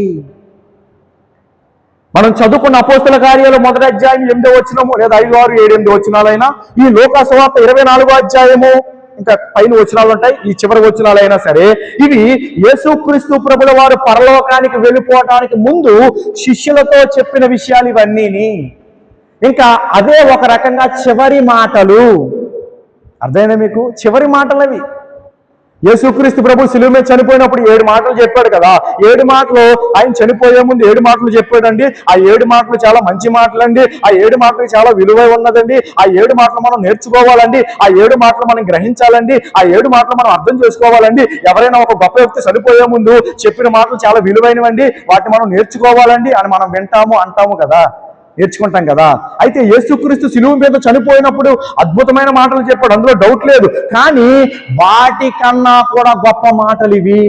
మనం చదువుకున్న అపోస్తుల కార్యాలు 1వ అధ్యాయం 8వ వచనము లేదా 5, 6, 7, 8 వచనాలైనా, ఈ లూకా సువార్త 24వ అధ్యాయము ఇంకా పైన వచనాలు ఉంటాయి, ఈ చివరి వచనాలైనా సరే ఇవి యేసుక్రీస్తు ప్రభుల వారు పరలోకానికి వెళ్ళిపోవటానికి ముందు శిష్యులతో చెప్పిన విషయాలు ఇవన్నీని. ఇంకా అదే ఒక రకంగా చివరి మాటలు. అర్థమైందా మీకు? చివరి మాటలు అవి. యేసుక్రీస్తు ప్రభు శిలువ మీద చనిపోయినప్పుడు 7 మాటలు చెప్పాడు కదా. 7 మాటలు ఆయన చనిపోయే ముందు 7 మాటలు చెప్పాడండి. ఆ 7 మాటలు చాలా మంచి మాటలండి. ఆ 7 మాటలు చాలా విలువ ఉన్నదండి. ఆ 7 మాటలు మనం నేర్చుకోవాలండి. ఆ 7 మాటలు మనం గ్రహించాలండి. ఆ 7 మాటలు మనం అర్థం చేసుకోవాలండి. ఎవరైనా ఒక గొప్ప వ్యక్తి చనిపోయే ముందు చెప్పిన మాటలు చాలా విలువైనవండి, వాటిని మనం నేర్చుకోవాలండి అని మనం వింటాము, అంటాము కదా, నేర్చుకుంటాం కదా. అయితే యేసుక్రీస్తు శిలువ మీద చనిపోయినప్పుడు అద్భుతమైన మాటలు చెప్పాడు, అందులో డౌట్ లేదు. కానీ వాటికన్నా కూడా గొప్ప మాటలు ఇవి.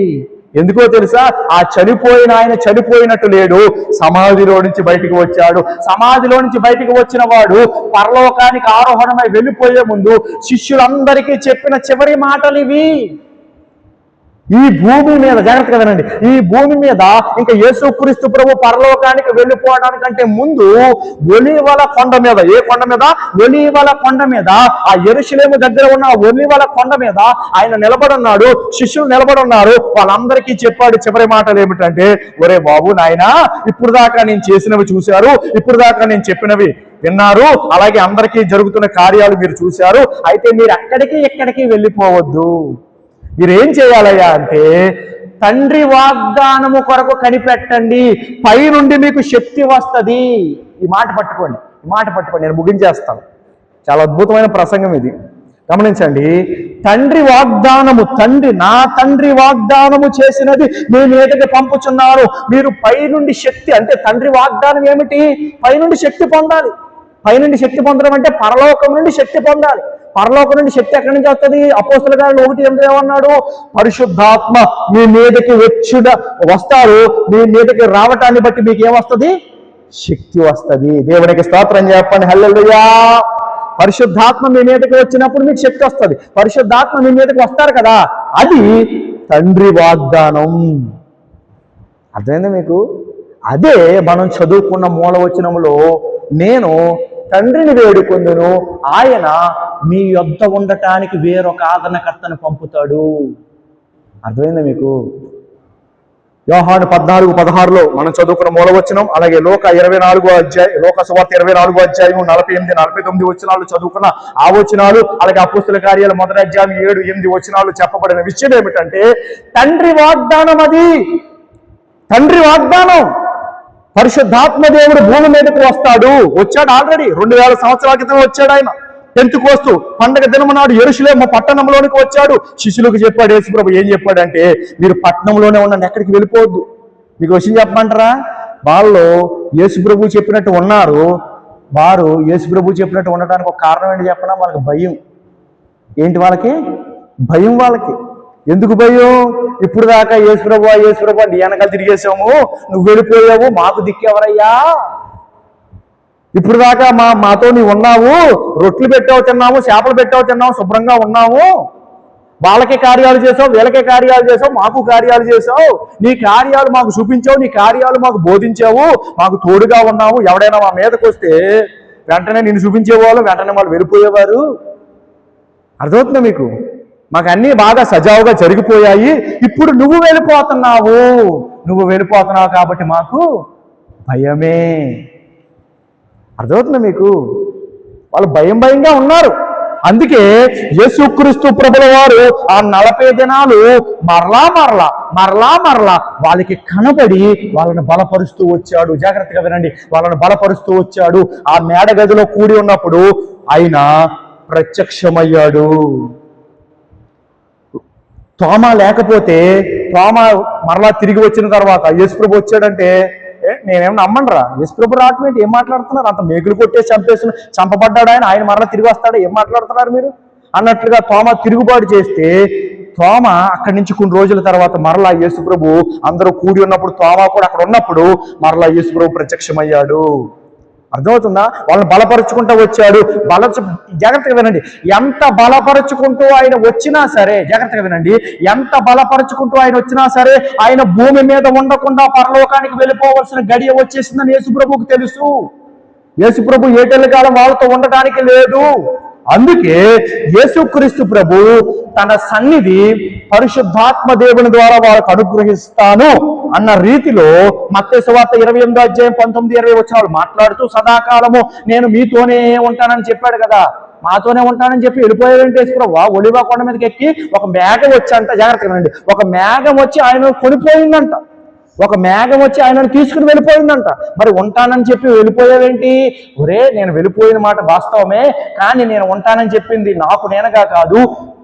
ఎందుకో తెలుసా? ఆ చనిపోయిన ఆయన చనిపోయినట్టు లేడు, సమాధిలో నుంచి బయటికి వచ్చాడు. సమాధిలో నుంచి బయటికి వచ్చిన వాడు పరలోకానికి ఆరోహణమై వెళ్ళిపోయే ముందు శిష్యులందరికీ చెప్పిన చివరి మాటలు ఇవి. ఈ భూమి మీద, జాగ్రత్తగా వినండి, ఈ భూమి మీద ఇంకా యేసుక్రీస్తు ప్రభు పరలోకానికి వెళ్ళిపోవడానికంటే ముందు ఒలీవల కొండ మీద, ఏ కొండ మీద? ఒలీవల కొండ మీద, ఆ యెరూషలేము దగ్గర ఉన్న ఒలీవల కొండ మీద ఆయన నిలబడున్నాడు, శిష్యులు నిలబడున్నారు. వాళ్ళందరికీ చెప్పాడు చివరి మాటలు ఏమిటంటే, ఒరే బాబు నాయనా, ఇప్పుడు దాకా నేను చేసినవి చూశారు, ఇప్పుడు దాకా నేను చెప్పినవి విన్నారు, అలాగే అందరికీ జరుగుతున్న కార్యాలు మీరు చూశారు. అయితే మీరు అక్కడికి ఇక్కడికి వెళ్ళిపోవద్దు. మీరేం చేయాలయ్యా అంటే తండ్రి వాగ్దానము కొరకు కనిపెట్టండి, పైనుండి మీకు శక్తి వస్తుంది. ఈ మాట పట్టుకోండి, ఈ మాట పట్టుకోండి, నేను ముగించేస్తాను. చాలా అద్భుతమైన ప్రసంగం ఇది, గమనించండి. తండ్రి వాగ్దానము, నా తండ్రి వాగ్దానము చేసినది మీ మీదకి పంపుచున్నారు. మీరు పైనుండి శక్తి, అంటే తండ్రి వాగ్దానం ఏమిటి? పైనుండి శక్తి పొందాలి. పైనుండి శక్తి పొందడం అంటే పరలోకం నుండి శక్తి పొందాలి. పరలోకం నుండి శక్తి ఎక్కడి నుంచి వస్తుంది? అపోస్తుల కార్యాలు 1:8 ఏమన్నాడు? పరిశుద్ధాత్మ మీ మీదకి వస్తారు, మీ మీదకి రావటాన్ని బట్టి మీకు ఏమొస్తుంది? శక్తి వస్తుంది. దేవునికి స్తోత్రం చెప్పండి. హల్లెలూయా. పరిశుద్ధాత్మ మీ మీదకి వచ్చినప్పుడు మీకు శక్తి వస్తుంది. పరిశుద్ధాత్మ మీ మీదకి వస్తారు కదా, అది తండ్రి వాగ్దానం. అర్థమైందా మీకు? అదే మనం చదువుకున్న మూలవచనములో, నేను తండ్రిని వేడుకొందును, ఆయన మీ యొద్ద ఉండటానికి వేరొక ఆదరణకర్తను పంపుతాడు. అర్థమైందా మీకు? యోహాను 14:16 మనం చదువుకున్న మూలవచనం. అలాగే లోక సువార్త 24 అధ్యాయం 48, 49 వచనాలు చదువుకున్న ఆ వచనాలు, అలాగే అపోస్తుల కార్యాలు 1వ అధ్యాయం 7, 8 వచనాలు చెప్పబడిన విషయం ఏమిటంటే, తండ్రి వాగ్దానం. అది తండ్రి వాగ్దానం. పరిశుద్ధాత్మ దేవుడు భూమి మీదకు వస్తాడు. వచ్చాడు, ఆల్రెడీ 2000 సంవత్సరాల క్రితం వచ్చాడు. ఆయన పెంతెకోస్తు పండగ దినము నాడు యెరూషలేము పట్టణంలోనికి వచ్చాడు. శిష్యులకు చెప్పాడు యేసుప్రభు. ఏం చెప్పాడంటే, మీరు పట్టణంలోనే ఉండండి, ఎక్కడికి వెళ్ళిపోవద్దు. మీకు విషయం చెప్పమంటారా? వాళ్ళు యేసుప్రభు చెప్పినట్టు ఉన్నారు. వారు యేసుప్రభు చెప్పినట్టు ఉండడానికి ఒక కారణం ఏంటి చెప్పనా? వాళ్ళకి భయం. ఏంటి వాళ్ళకి? భయం. వాళ్ళకి ఎందుకు భయం? ఇప్పుడు దాకా యేసుప్రభు అంటే వెనకాల తిరిగేసాము, నువ్వు వెళ్ళిపోయావు, మాకు దిక్కెవరయ్యా? ఇప్పుడు దాకా మాతో నీవు ఉన్నావు, రొట్లు పెట్టావు తిన్నాము, చేపలు పెట్టావు తిన్నాము, శుభ్రంగా ఉన్నాము, వాళ్ళకే కార్యాలు చేసావు, వీళ్ళకే కార్యాలు చేసావు, మాకు కార్యాలు చేసావు, నీ కార్యాలు మాకు చూపించావు, నీ కార్యాలు మాకు బోధించావు, మాకు తోడుగా ఉన్నావు. ఎవడైనా మా మీదకి వస్తే వెంటనే నిన్ను చూపించేవాళ్ళు, వెంటనే వాళ్ళు వెళ్ళిపోయేవారు. అర్థమవుతుందా మీకు? మాకు అన్నీ బాగా సజావుగా జరిగిపోయాయి, ఇప్పుడు నువ్వు వెళ్ళిపోతున్నావు కాబట్టి మాకు భయమే. అర్థమవుతుందా మీకు? వాళ్ళు భయంగా ఉన్నారు. అందుకే యేసుక్రీస్తు ప్రభుల వారు ఆ 40 దినాలు మరలా వాళ్ళకి కనబడి వాళ్ళని బలపరుస్తూ వచ్చాడు. జాగ్రత్తగా వినండి, వాళ్ళని బలపరుస్తూ వచ్చాడు. ఆ మేడ గదిలో కూడి ఉన్నప్పుడు ఆయన ప్రత్యక్షమయ్యాడు. తోమా లేకపోతే, తోమా మరలా తిరిగి వచ్చిన తర్వాత యేసుప్రభు వచ్చాడంటే, నేనేమన్నా నమ్మనరా? యేసుప్రభు రావటం ఏం మాట్లాడుతున్నారు? అంత మేకులు కొట్టేసి చంపబడ్డాడు ఆయన మరలా తిరిగి వస్తాడు, ఏం మాట్లాడుతున్నారు మీరు అన్నట్లుగా తోమా తిరుగుబాటు చేస్తే, తోమా అక్కడి నుంచి కొన్ని రోజుల తర్వాత మరలా యేసుప్రభు అందరూ కూడి ఉన్నప్పుడు, తోమా కూడా అక్కడ ఉన్నప్పుడు మరలా యేసుప్రభు ప్రత్యక్షమయ్యాడు. అర్థమవుతుందా? వాళ్ళని బలపరుచుకుంటూ వచ్చాడు. జాగ్రత్తగా వినండి, ఎంత బలపరుచుకుంటూ ఆయన వచ్చినా సరే, జాగ్రత్తగా వినండి, ఎంత బలపరుచుకుంటూ ఆయన వచ్చినా సరే, ఆయన భూమి మీద ఉండకుండా పరలోకానికి వెళ్ళిపోవలసిన గడియ వచ్చేసిందని యేసుప్రభుకు తెలుసు. యేసుప్రభు ఏటెళ్ళ కాలం వాళ్ళతో ఉండటానికి లేదు. అందుకే యేసుక్రీస్తు ప్రభు తన సన్నిధి పరిశుద్ధాత్మ దేవుని ద్వారా వాళ్ళకు అనుగ్రహిస్తాను అన్న రీతిలో మత్తయి సువార్త 28వ అధ్యాయం 19-20 వచనాలు మాట్లాడుతూ, సదాకాలము నేను మీతోనే ఉంటానని చెప్పాడు కదా. మాతోనే ఉంటానని చెప్పి వెళ్ళిపోయాడంటే యేసుప్రభు ఒలివ కొండ మీదకి ఎక్కి ఒక మేఘం వచ్చంట. జాగ్రత్తగా వినండి, ఒక మేఘం వచ్చి ఆయన కొనిపోయిందంట. ఒక మేఘం వచ్చి ఆయనను తీసుకుని వెళ్ళిపోయిందంట. మరి ఉంటానని చెప్పి వెళ్ళిపోయావేంటి? నేను వెళ్ళిపోయిన మాట వాస్తవమే, కానీ నేను ఉంటానని చెప్పింది నాకు నేనగా కాదు,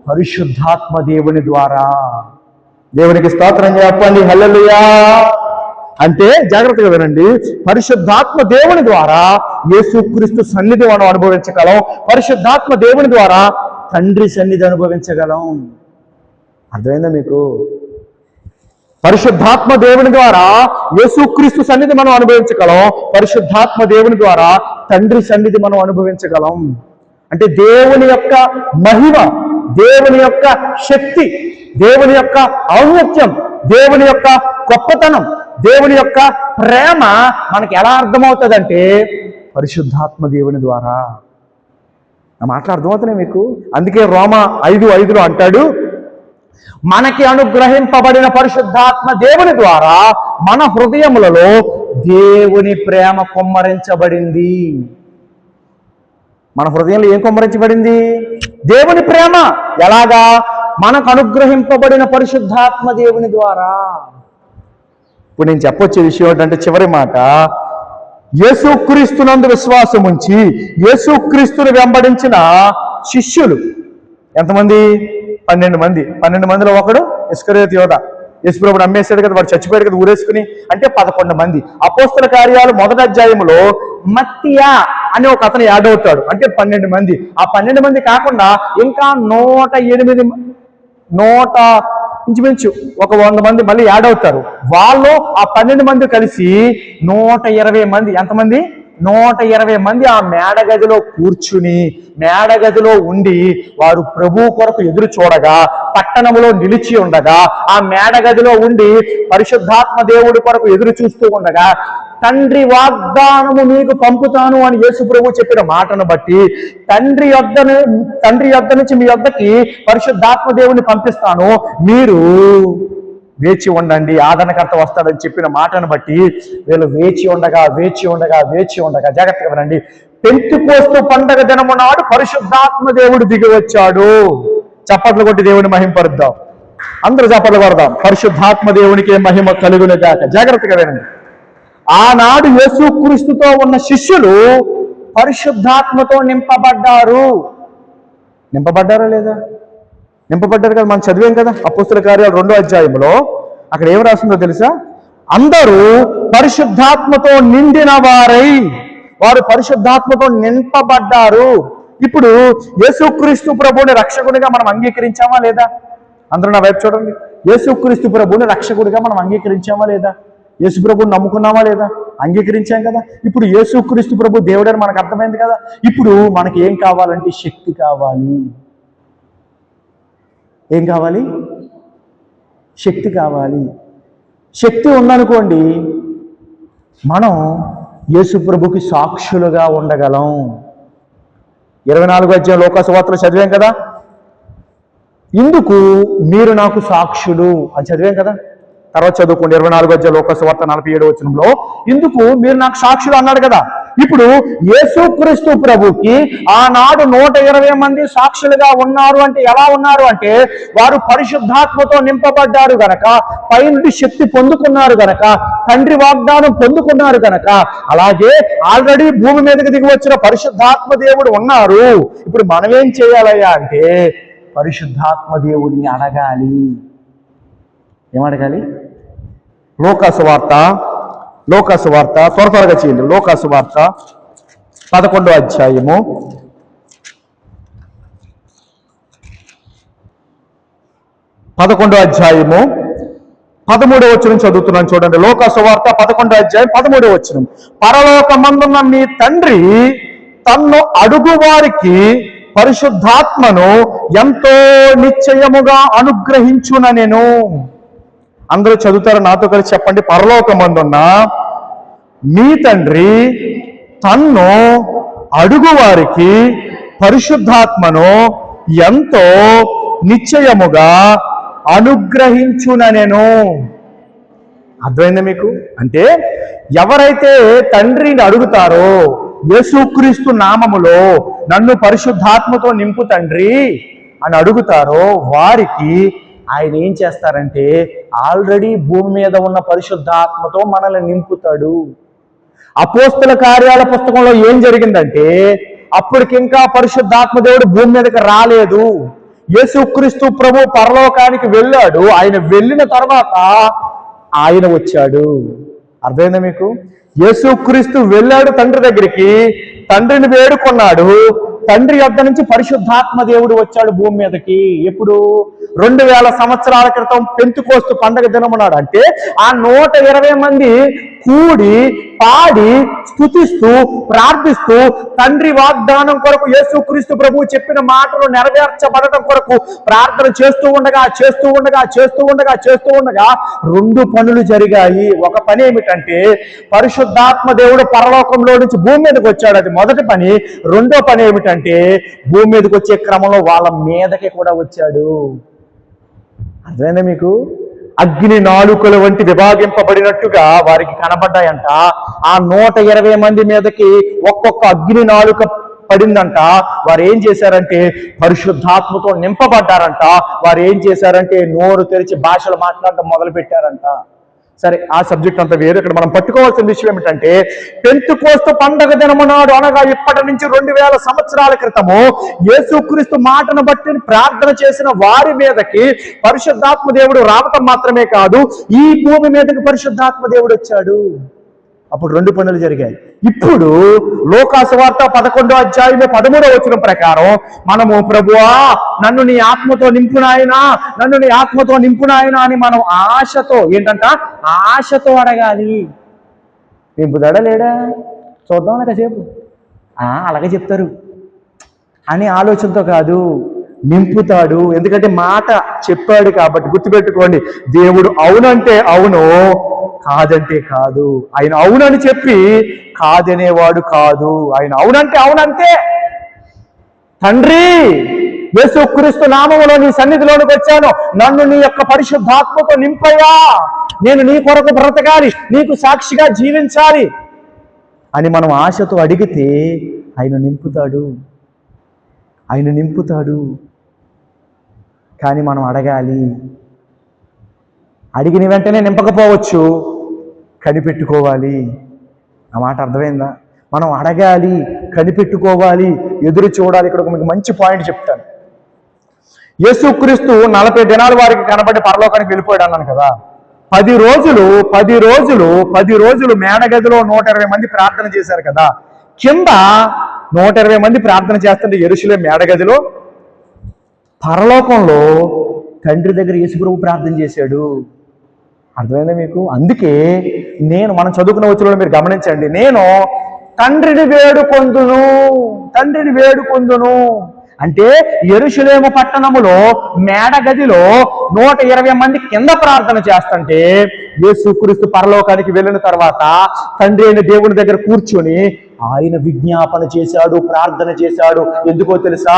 పరిశుద్ధాత్మ దేవుని ద్వారా. దేవునికి స్తోత్రం చెప్పండి, హల్లెలూయా. అంటే జాగ్రత్తగా వినండి, పరిశుద్ధాత్మ దేవుని ద్వారా యేసుక్రీస్తు సన్నిధి మనం అనుభవించగలం. పరిశుద్ధాత్మ దేవుని ద్వారా తండ్రి సన్నిధి అనుభవించగలం. అర్థమైందా మీకు? పరిశుద్ధాత్మ దేవుని ద్వారా యేసుక్రీస్తు సన్నిధి మనం అనుభవించగలం. పరిశుద్ధాత్మ దేవుని ద్వారా తండ్రి సన్నిధి మనం అనుభవించగలం. అంటే దేవుని యొక్క మహిమ, దేవుని యొక్క శక్తి, దేవుని యొక్క ఔన్నత్యం, దేవుని యొక్క గొప్పతనం, దేవుని యొక్క ప్రేమ మనకి ఎలా అర్థమవుతుందంటే పరిశుద్ధాత్మ దేవుని ద్వారా. నా మాటలు అర్థమవుతున్నాయి మీకు? అందుకే రోమా 5:5 అంటాడు, మనకి అనుగ్రహింపబడిన పరిశుద్ధాత్మ దేవుని ద్వారా మన హృదయములలో దేవుని ప్రేమ కుమ్మరించబడింది. మన హృదయంలో ఏం కుమ్మరించబడింది? దేవుని ప్రేమ. ఎలాగా? మనకు అనుగ్రహింపబడిన పరిశుద్ధాత్మ దేవుని ద్వారా. ఇప్పుడు నేను చెప్పొచ్చే విషయం ఏంటంటే, చివరి మాట, యేసుక్రీస్తునందు విశ్వాసం ఉంచి యేసుక్రీస్తుని వెంబడించిన శిష్యులు ఎంతమంది? 12 మంది. 12 మందిలో ఒకడు ఇస్కరియోతు యోధ. యేసుప్రభుడు అమ్మేశాడు కదా, వాడు చచ్చిపోయాడు కదా ఊరేసుకుని. అంటే 11 మంది. అపోస్తల కార్యాలు 1వ అధ్యాయంలో మత్తీయా అనే ఒక అతను యాడ్ అవుతాడు, అంటే 12 మంది. ఆ 12 మంది కాకుండా ఇంకా 108 ఇంచుమించు ఒక 100 మంది మళ్ళీ యాడ్ అవుతారు. వాళ్ళు ఆ 12 మంది కలిసి 120 మంది. ఎంతమంది? 120 మంది ఆ మేడగదిలో కూర్చుని మేడగదిలో ఉండి వారు ప్రభు కొరకు ఎదురు చూడగా, పట్టణంలో నిలిచి ఉండగా, ఆ మేడగదిలో ఉండి పరిశుద్ధాత్మ దేవుడి కొరకు ఎదురు చూస్తూ ఉండగా, తండ్రి వాగ్దానము మీకు పంపుతాను అని యేసు ప్రభు చెప్పిన మాటను బట్టి తండ్రి యొద్ద నుంచి మీ యొద్దకి పరిశుద్ధాత్మ దేవుని పంపిస్తాను, మీరు వేచి ఉండండి, ఆదరణకర్త వస్తాడని చెప్పిన మాటను బట్టి వీళ్ళు వేచి ఉండగా జాగ్రత్తగా వినండి. పెంతెకోస్తు పండగ దినము నాడు పరిశుద్ధాత్మ దేవుడు దిగి వచ్చాడు. చప్పట్లు కొట్టి దేవుని మహింపరుద్దాం. అందరూ చప్పట్లు కొడదాం. పరిశుద్ధాత్మ దేవునికి మహిమ కలుగును గాక. జాగ్రత్తగా వినండి. ఆనాడు యేసుక్రీస్తుతో ఉన్న శిష్యులు పరిశుద్ధాత్మతో నింపబడ్డారు. నింపబడ్డారా లేదా? నింపబడ్డారు కదా. మనం చదివాం కదా అపోస్తల కార్యాలు 2వ అధ్యాయంలో. అక్కడ ఏం రాస్తుందో తెలుసా? అందరూ పరిశుద్ధాత్మతో నిండిన వారై, వారు పరిశుద్ధాత్మతో నింపబడ్డారు. ఇప్పుడు యేసుక్రీస్తు ప్రభువుని రక్షకుడిగా మనం అంగీకరించామా లేదా? అందరూ నా వైపు చూడండి. యేసుక్రీస్తు ప్రభువుని రక్షకుడిగా మనం అంగీకరించామా లేదా? యేసు ప్రభువుని నమ్ముకున్నామా లేదా? అంగీకరించాం కదా. ఇప్పుడు యేసుక్రీస్తు ప్రభు దేవుడని మనకు అర్థమైంది కదా. ఇప్పుడు మనకి ఏం కావాలంటే శక్తి కావాలి. ఏం కావాలి? శక్తి కావాలి. శక్తి ఉందనుకోండి, మనం యేసు ప్రభుకి సాక్షులుగా ఉండగలం. 24వ అధ్యాయం లోకాసువార్తలో చదివాం కదా. ఇందుకు మీరు నాకు సాక్షులు అని చదివాం కదా. తర్వాత చదువుకోండి 24వ అధ్యాయం లోకాసువార్త 47వ వచనంలో ఇందుకు మీరు నాకు సాక్షులు అన్నాడు కదా. ఇప్పుడు యేసుక్రీస్తు ప్రభుకి ఆనాడు 120 మంది సాక్షులుగా ఉన్నారు అంటే ఎలా ఉన్నారు అంటే, వారు పరిశుద్ధాత్మతో నింపబడ్డారు గనక, పైనుండి శక్తి పొందుకున్నారు గనక, తండ్రి వాగ్దానం పొందుకున్నారు గనక, అలాగే ఆల్రెడీ భూమి మీదకి దిగి వచ్చిన పరిశుద్ధాత్మ దేవుడు ఉన్నారు. ఇప్పుడు మనం ఏం చేయాలయ్యా అంటే పరిశుద్ధాత్మ దేవుడిని అడగాలి. ఏమడగాలి? లోకాసువార్త త్వరగా చేయండి. లోకాసువార్త 11వ అధ్యాయము 13వ వచనం చదువుతున్నాను చూడండి. లోకాసువార్త 11వ అధ్యాయం 13వ వచనం. పరలోకమందున్న మీ తండ్రి తన్ను అడుగు వారికి పరిశుద్ధాత్మను ఎంతో నిశ్చయముగా అనుగ్రహించుననెను. అందరూ చదువుతారు, నాతో కలిసి చెప్పండి. పరలోకమందున్న మీ తండ్రి తన్ను అడుగు వారికి పరిశుద్ధాత్మను ఎంతో నిశ్చయముగా అనుగ్రహించుననెను. అర్థమైందా మీకు? అంటే ఎవరైతే తండ్రిని అడుగుతారో యేసుక్రీస్తు నామములో నన్ను పరిశుద్ధాత్మతో నింపు తండ్రి అని అడుగుతారో వారికి ఆయన ఏం చేస్తారంటే ఆల్రెడీ భూమి మీద ఉన్న పరిశుద్ధాత్మతో మనల్ని నింపుతాడు. అపోస్తల కార్యాల పుస్తకంలో ఏం జరిగిందంటే అప్పటికింకా పరిశుద్ధాత్మ దేవుడు భూమి మీదకి రాలేదు. యేసుక్రీస్తు ప్రభు పరలోకానికి వెళ్ళాడు. ఆయన వెళ్ళిన తర్వాత ఆయన వచ్చాడు. అర్థమైందా మీకు? యేసుక్రీస్తు వెళ్ళాడు తండ్రి దగ్గరికి, తండ్రిని వేడుకున్నాడు. తండ్రి యొద్ద నుంచి పరిశుద్ధాత్మ దేవుడు వచ్చాడు భూమి మీదకి. ఎప్పుడు? 2000 సంవత్సరాల క్రితం పెంతెకోస్తు పండగ దినమున్నాడు. అంటే ఆ 120 మంది కూడి పాడి స్తుతిస్తూ ప్రార్థిస్తూ తండ్రి వాగ్దానం కొరకు యేసుక్రీస్తు ప్రభువు చెప్పిన మాటలు నెరవేర్చబడటం కొరకు ప్రార్థన చేస్తూ ఉండగా 2 పనులు జరిగాయి. ఒక పని ఏమిటంటే పరిశుద్ధాత్మ దేవుడు పరలోకంలో నుంచి భూమి మీదకి వచ్చాడు. అది మొదటి పని. రెండో పని ఏమిటంటే భూమి మీదకి వచ్చే క్రమంలో వాళ్ళ మీదకి కూడా వచ్చాడు. అర్థమైందా మీకు? అగ్ని నాలుకల వంటి విభాగింపబడినట్టుగా వారికి కనబడ్డాయంట. ఆ 120 మంది మీదకి ఒక్కొక్క అగ్ని నాలుక పడిందంట. వారు ఏం చేశారంటే పరిశుద్ధాత్మతో నింపబడ్డారంట. వారు ఏం చేశారంటే నోరు తెరిచి భాషలు మాట్లాడడం మొదలు పెట్టారంట. సరే, ఆ సబ్జెక్ట్ అంతా వేరు. ఇక్కడ మనం పట్టుకోవాల్సిన విషయం ఏమిటంటే పెంతెకోస్తు పండగ దినము నాడు, అనగా ఇప్పటి నుంచి 2000 సంవత్సరాల క్రితము యేసుక్రీస్తు మాటను బట్టి ప్రార్థన చేసిన వారి మీదకి పరిశుద్ధాత్మ దేవుడు రావటం మాత్రమే కాదు, ఈ భూమి మీదకి పరిశుద్ధాత్మ దేవుడు వచ్చాడు. అప్పుడు 2 పనులు జరిగాయి. ఇప్పుడు లోకాసువార్త 11వ అధ్యాయం 13వ వచనం ప్రకారం మనము ప్రభువా నన్ను నీ ఆత్మతో నింపునాయనా, నన్ను నీ ఆత్మతో నింపునాయనా అని మనం ఆశతో, ఏంటంట ఆశతో అడగాలి. నింపుతాడా లేడా? చూద్దాం కాసేపు అలాగే చెప్తారు అని ఆలోచనతో కాదు, నింపుతాడు. ఎందుకంటే మాట చెప్పాడు కాబట్టి. గుర్తుపెట్టుకోండి, దేవుడు అవునంటే అవును, కాదంటే కాదు. ఆయన అవునని చెప్పి కాదనేవాడు కాదు. ఆయన అవునంటే అవునంతే. తండ్రి, యేసుక్రీస్తు నామములో నీ సన్నిధిలోనికి వచ్చాను, నన్ను నీ యొక్క పరిశుద్ధాత్మతో నింపయ్యా, నేను నీ కొరకు బ్రతకాలి, నీకు సాక్షిగా జీవించాలి అని మనం ఆశతో అడిగితే ఆయన నింపుతాడు. ఆయన నింపుతాడు. కానీ మనం అడగాలి. అడిగిన వెంటనే నింపకపోవచ్చు, కనిపెట్టుకోవాలి. ఆ మాట అర్థమైందా? మనం అడగాలి, కనిపెట్టుకోవాలి, ఎదురు చూడాలి. ఇక్కడ మీకు మంచి పాయింట్ చెప్తాను. యేసుక్రీస్తు 40 దినాల వారికి కనబడి పరలోకానికి వెళ్ళిపోయాడు అన్నాను కదా. 10 రోజులు మేడగదిలో 120 మంది ప్రార్థన చేశారు కదా. కింద 120 మంది ప్రార్థన చేస్తుంటే యెరూషలేము మేడగదిలో, పరలోకంలో తండ్రి దగ్గర యేసుప్రభు ప్రార్థన చేశాడు. అర్థమైందా మీకు? అందుకే మనం చదువుకున్న వచనంలో మీరు గమనించండి, నేను తండ్రిని వేడుకొందును అంటే యెరూషలేము పట్టణములో మేడగదిలో 120 మంది కింద ప్రార్థన చేస్తుంటే యేసుక్రీస్తు పరలోకానికి వెళ్ళిన తర్వాత తండ్రి అయిన దేవుని దగ్గర కూర్చొని ఆయన విజ్ఞాపన చేశాడు, ప్రార్థన చేశాడు. ఎందుకో తెలుసా?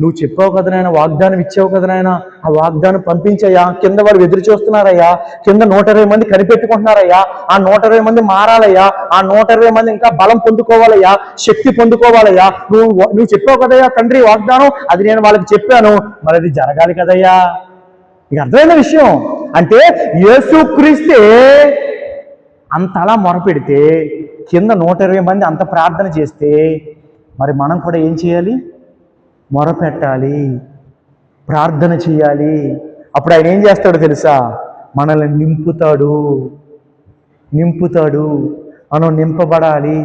నువ్వు చెప్పావు కదా నాయన, వాగ్దానం ఇచ్చావు కదా నాయన, ఆ వాగ్దానం పంపించయ్యా. కింద వారు ఎదురు చూస్తున్నారయ్యా, కింద 120 మంది కనిపెట్టుకుంటున్నారయ్యా. ఆ 120 మంది మారాలయ్యా, ఆ 120 మంది ఇంకా బలం పొందుకోవాలయ్యా, శక్తి పొందుకోవాలయ్యా. నువ్వు చెప్పావు కదయ్యా తండ్రి వాగ్దానం, అది నేను వాళ్ళకి చెప్పాను, మరి అది జరగాలి కదయ్యా. ఇక అర్థమైన విషయం అంటే యేసుక్రీస్తే అంతలా మొరపెడితే, కింద 120 మంది అంత ప్రార్థన చేస్తే, మరి మనం కూడా ఏం చేయాలి? మొరపెట్టాలి, ప్రార్థన చేయాలి. అప్పుడు ఆయన ఏం చేస్తాడో తెలుసా? మనల్ని నింపుతాడు. మనం నింపబడాలి.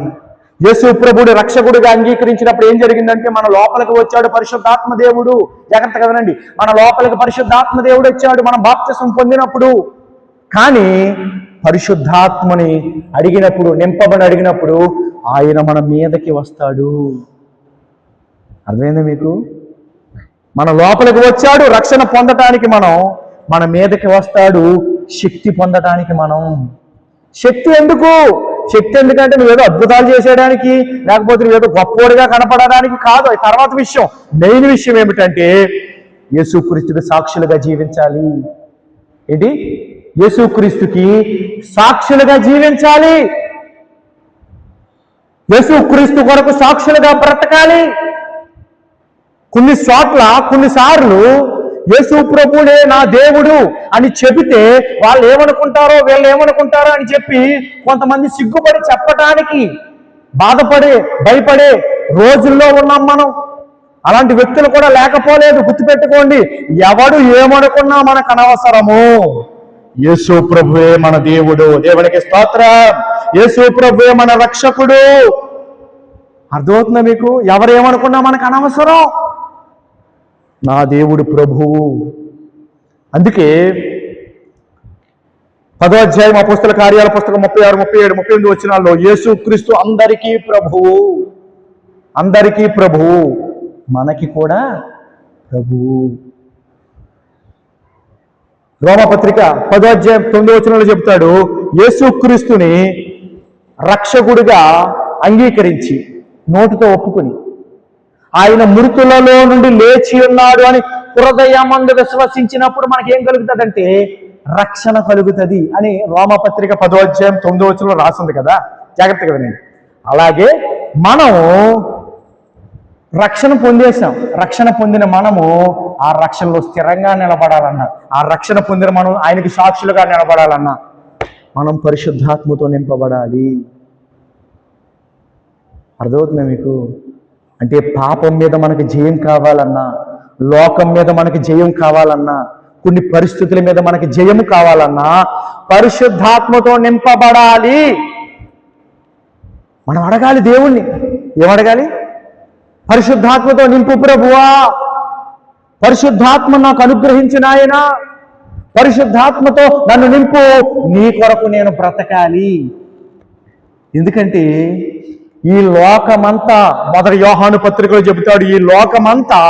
యేసు ప్రభుడు రక్షకుడిగా అంగీకరించినప్పుడు ఏం జరిగిందంటే, మన లోపలికి వచ్చాడు పరిశుద్ధాత్మ దేవుడు. జాగ్రత్తగా వినండి, మన లోపలికి పరిశుద్ధాత్మ దేవుడు వచ్చాడు మనం బాప్తిసం పొందినప్పుడు. కానీ పరిశుద్ధాత్మని అడిగినప్పుడు, నింపబడి అడిగినప్పుడు ఆయన మన మీదకి వస్తాడు. అర్థమైందా మీకు? మన లోపలికి వచ్చాడు రక్షణ పొందటానికి, మన మీదకి వస్తాడు శక్తి పొందటానికి. శక్తి ఎందుకంటే నువ్వేదో అద్భుతాలు చేసేయడానికి, లేకపోతే నువ్వేదో గొప్పోడిగా కనపడడానికి కాదు. అది తర్వాత విషయం. మెయిన్ విషయం ఏమిటంటే యేసుక్రీస్తుకి సాక్షులుగా జీవించాలి. ఏంటి? యేసుక్రీస్తుకి సాక్షులుగా జీవించాలి. యేసుక్రీస్తు కొరకు సాక్షులుగా బ్రతకాలి. కొన్నిసార్లు యేసు ప్రభుడే నా దేవుడు అని చెబితే వాళ్ళు ఏమనుకుంటారో వీళ్ళు ఏమనుకుంటారో అని చెప్పి కొంతమంది సిగ్గుపడి చెప్పటానికి భయపడే రోజుల్లో ఉన్నాం మనం. అలాంటి వ్యక్తులు కూడా లేకపోలేదు. గుర్తుపెట్టుకోండి, ఎవడు ఏమనుకున్నా మనకు అనవసరము. యేసు ప్రభువే మన దేవుడు. దేవునికి స్తోత్రం. యేసు ప్రభువే మన రక్షకుడు. అర్థమవుతుందా మీకు? ఎవరేమనుకున్నా మనకు అనవసరం. నా దేవుడు ప్రభువు. అందుకే 10వ అధ్యాయం అపోస్తల కార్యాల పుస్తకం 36, 37, 38 వచనాల్లో యేసుక్రీస్తు అందరికీ ప్రభువు, మనకి కూడా ప్రభువు. రోమపత్రిక 10వ అధ్యాయం 9వ వచనంలో చెప్తాడు, యేసుక్రీస్తుని రక్షకుడిగా అంగీకరించి నోటితో ఒప్పుకొని ఆయన మృతులలో నుండి లేచి ఉన్నాడు అని హృదయమందు విశ్వసించినప్పుడు మనకేం కలుగుతుందంటే రక్షణ కలుగుతుంది అని రోమపత్రిక 10వ అధ్యాయం 9వ వచనంలో రాసింది కదా. జాగ్రత్తగా వినండి. అలాగే మనం రక్షణ పొందేశాం. రక్షణ పొందిన మనము ఆ రక్షణలో స్థిరంగా నిలబడాలన్నా, ఆ రక్షణ పొందిన మనం ఆయనకి సాక్షులుగా నిలబడాలన్నా మనం పరిశుద్ధాత్మతో నింపబడాలి. అర్థమవుతుందా మీకు? అంటే పాపం మీద మనకి జయం కావాలన్నా, లోకం మీద మనకి జయం కావాలన్నా, కొన్ని పరిస్థితుల మీద మనకి జయము కావాలన్నా పరిశుద్ధాత్మతో నింపబడాలి. మనం అడగాలి దేవుణ్ణి. ఏమడగాలి? పరిశుద్ధాత్మతో నింపు ప్రభువా, పరిశుద్ధాత్మ నాకు అనుగ్రహించిన ఆయన, పరిశుద్ధాత్మతో నన్ను నింపు, నీ కొరకు నేను బ్రతకాలి. ఎందుకంటే ఈ లోకమంతా, మొదటి యోహాను పత్రికలో చెబుతాడు, ఈ లోకమంతా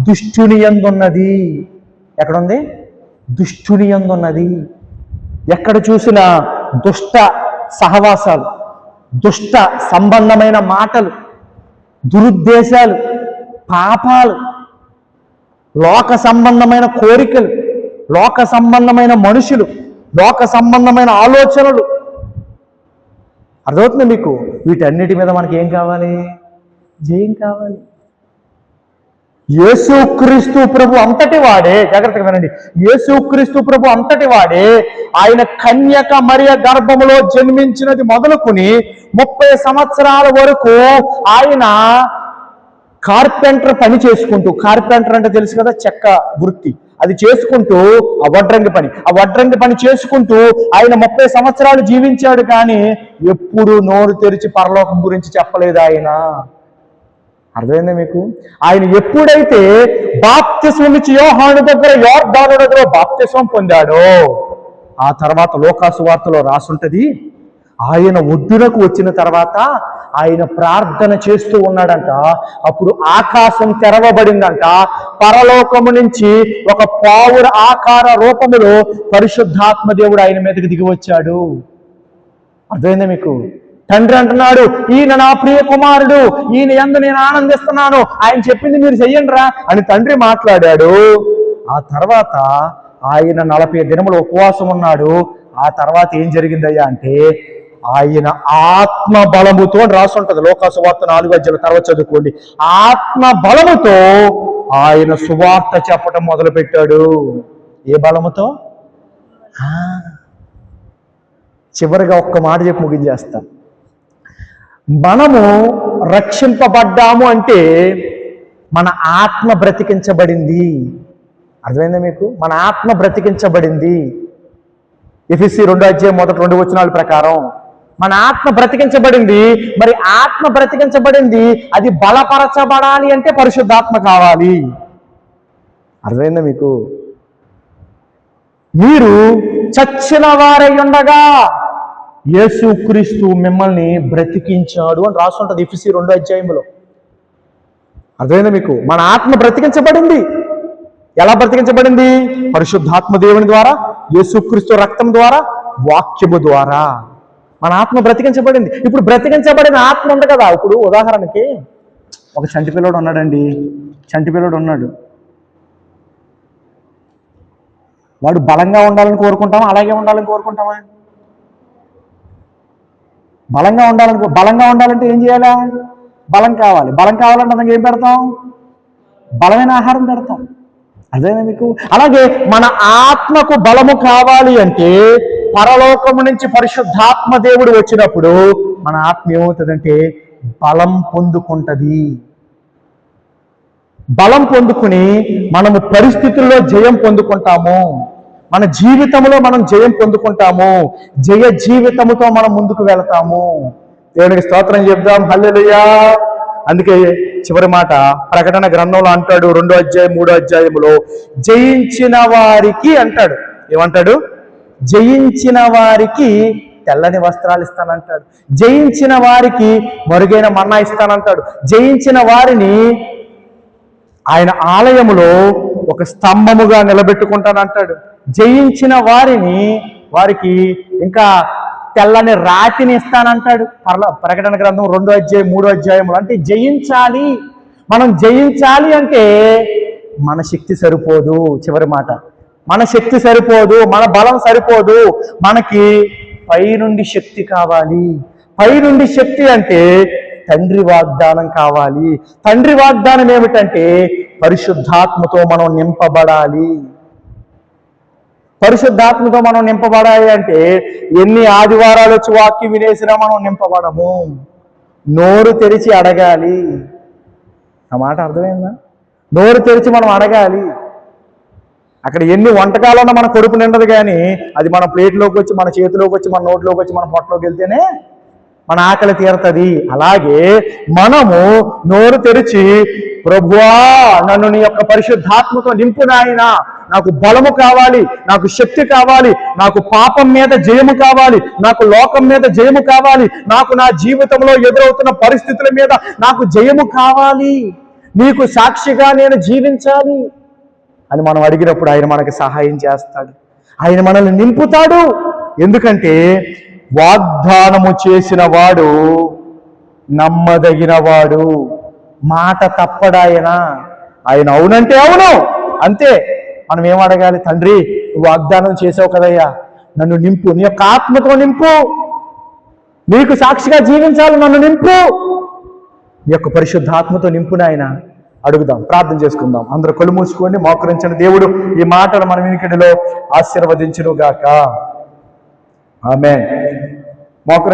దుష్టుని యందున్నది. ఎక్కడుంది? దుష్టుని యందున్నది. ఎక్కడ చూసినా దుష్ట సహవాసాలు, దుష్ట సంబంధమైన మాటలు, దురుద్దేశాలు, పాపాలు, లోక సంబంధమైన కోరికలు, లోక సంబంధమైన మనుషులు, లోక సంబంధమైన ఆలోచనలు. అర్థమవుతుంది మీకు? వీటన్నిటి మీద మనకి ఏం కావాలి? జయం కావాలి. యేసుక్రీస్తు ప్రభు అంతటి వాడే, జాగ్రత్తగా వినండి, యేసుక్రీస్తు ప్రభు అంతటి వాడే ఆయన కన్యక మరియ గర్భములో జన్మించినది మొదలుకొని 30 సంవత్సరాల వరకు ఆయన కార్పెంటర్ పని చేసుకుంటూ, కార్పెంటర్ అంటే తెలుసు కదా, చెక్క వృత్తి, అది చేసుకుంటూ ఆ వడ్రంగి పని చేసుకుంటూ ఆయన 30 సంవత్సరాలు జీవించాడు. కానీ ఎప్పుడు నోరు తెరిచి పరలోకం గురించి చెప్పలేదు ఆయన. అర్థమైందా మీకు? ఆయన ఎప్పుడైతే బాప్తిస్మం ఇచ్చి యోహాను దగ్గర, యోర్దాను దగ్గర బాప్తిస్మం పొందాడో, ఆ తర్వాత లోకాసు వార్తలో రాసుంటది, ఆయన ఒడ్డునకు వచ్చిన తర్వాత ఆయన ప్రార్థన చేస్తూ ఉన్నాడంట. అప్పుడు ఆకాశం తెరవబడిందంట. పరలోకము నుంచి ఒక పావుర ఆకార రూపములో పరిశుద్ధాత్మ దేవుడు ఆయన మీదకి దిగి వచ్చాడు. అర్థమైందా మీకు? తండ్రి అంటున్నాడు, ఈయన నా ప్రియ కుమారుడు, ఈయన యందు నేను ఆనందిస్తున్నాను, ఆయన చెప్పింది మీరు చెయ్యండి రా అని తండ్రి మాట్లాడాడు. ఆ తర్వాత ఆయన 40 దినములు ఉపవాసం ఉన్నాడు. ఆ తర్వాత ఏం జరిగిందయ్యా అంటే, ఆయన ఆత్మ బలముతో రాసుంటది, లోకాసు వార్త 4 తర్వాత చదువుకోండి. ఆత్మ బలముతో ఆయన సువార్త చెప్పటం మొదలుపెట్టాడు. ఏ బలముతో? చివరిగా ఒక్క మాట చెప్పి ముగించేస్తాం. మనము రక్షింపబడ్డాము అంటే మన ఆత్మ బ్రతికించబడింది. అర్థమైందా మీకు? మన ఆత్మ బ్రతికించబడింది. ఎఫెసీ 2:1-2 ప్రకారం మన ఆత్మ బ్రతికించబడింది. మరి ఆత్మ బ్రతికించబడింది, అది బలపరచబడాలి అంటే పరిశుద్ధాత్మ కావాలి. అర్థమైందా మీకు? మీరు చచ్చిన వారై ఉండగా యేసుక్రీస్తు మిమ్మల్ని బ్రతికించాడు అని రాస్తుంటది ఎఫెసీ 2 అర్థమైందా మీకు? మన ఆత్మ బ్రతికించబడింది. ఎలా బ్రతికించబడింది? పరిశుద్ధాత్మ దేవుని ద్వారా, యేసుక్రీస్తు రక్తం ద్వారా, వాక్యము ద్వారా మన ఆత్మ బ్రతికించబడింది. ఇప్పుడు బ్రతికించబడిన ఆత్మ ఉంది కదా. ఇప్పుడు ఉదాహరణకి ఒక చంటి పిల్లడు ఉన్నాడండి. చంటి పిల్లడు ఉన్నాడు. వాడు బలంగా ఉండాలని కోరుకుంటామా? అలాగే ఉండాలని కోరుకుంటామా? బలంగా ఉండాలంటే ఏం చేయాలా? బలం కావాలి. బలం కావాలంటే అతనికి ఏం పెడతాం? బలమైన ఆహారం పెడతాం. అదేనా మీకు? అలాగే మన ఆత్మకు బలము కావాలి అంటే పరలోకము నుంచి పరిశుద్ధాత్మ దేవుడు వచ్చినప్పుడు మన ఆత్మ ఏమవుతుందంటే బలం పొందుకుంటది. బలం పొందుకుని మనము పరిస్థితుల్లో జయం పొందుకుంటాము. మన జీవితంలో మనం జయం పొందుకుంటాము. జయ జీవితముతో మనం ముందుకు వెళతాము. దేవునికి స్తోత్రం చెప్దాం. హల్లెలూయా. అందుకే చివరి మాట ప్రకటన గ్రంథంలో అంటాడు, 2-3 జయించిన వారికి అంటాడు. ఏమంటాడు? జయించిన వారికి తెల్లని వస్త్రాలు ఇస్తానంటాడు. జయించిన వారికి మరుగైన మన్నా ఇస్తానంటాడు. జయించిన వారిని ఆయన ఆలయములో ఒక స్తంభముగా నిలబెట్టుకుంటానంటాడు. జయించిన వారికి ఇంకా తెల్లని రాతిని ఇస్తానంటాడు. ప్రకటన గ్రంథం 2-3 అంటే జయించాలి. మనం జయించాలి అంటే మన శక్తి సరిపోదు. చివరి మాట, మన శక్తి సరిపోదు, మన బలం సరిపోదు. మనకి పైనుండి శక్తి కావాలి. పైనుండి శక్తి అంటే తండ్రి వాగ్దానం కావాలి. తండ్రి వాగ్దానం ఏమిటంటే పరిశుద్ధాత్మతో మనం నింపబడాలి. పరిశుద్ధాత్మతో మనం నింపబడాలి అంటే ఎన్ని ఆదివారాలు వచ్చి వాక్యం వినేసినా మనం నింపబడము. నోరు తెరిచి అడగాలి. ఆ మాట అర్థమైందా? నోరు తెరిచి మనం అడగాలి. అక్కడ ఎన్ని వంటకాలన్నా మన కడుపు నిండదు, కానీ అది మన ప్లేట్లోకి వచ్చి, మన చేతిలోకి వచ్చి, మన నోట్లోకి వచ్చి, మన పొట్టలోకి వెళ్తేనే మన ఆకలి తీరుతుంది. అలాగే మనము నోరు తెరిచి ప్రభువా నన్ను నీ యొక్క పరిశుద్ధాత్మతో నింపు నాయనా, నాకు బలము కావాలి, నాకు శక్తి కావాలి, నాకు పాపం మీద జయము కావాలి, నాకు లోకం మీద జయము కావాలి, నాకు నా జీవితంలో ఎదురవుతున్న పరిస్థితుల మీద నాకు జయము కావాలి, నీకు సాక్షిగా నేను జీవించాలి అని మనం అడిగినప్పుడు ఆయన మనకి సహాయం చేస్తాడు. ఆయన మనల్ని నింపుతాడు. ఎందుకంటే వాగ్దానము చేసిన వాడు నమ్మదగిన వాడు, మాట తప్పడాయన. ఆయన అవునంటే అవును, అంతే. మనం ఏం అడగాలి? తండ్రి, నువ్వు వాగ్దానం చేసావు కదయ్యా, నన్ను నింపు, నీ యొక్క ఆత్మతో నింపు, నీకు సాక్షిగా జీవించాలి, నన్ను నింపు, నీ యొక్క పరిశుద్ధ ఆత్మతో నింపు నాయన. అడుగుదాం, ప్రార్థన చేసుకుందాం. అందరూ కళ్ళు మూసుకోండి, మోకరించండి. దేవుడు ఈ మాటలు మన వినికిడిలో ఆశీర్వదించును గాక. ఆమేన్. మోకరి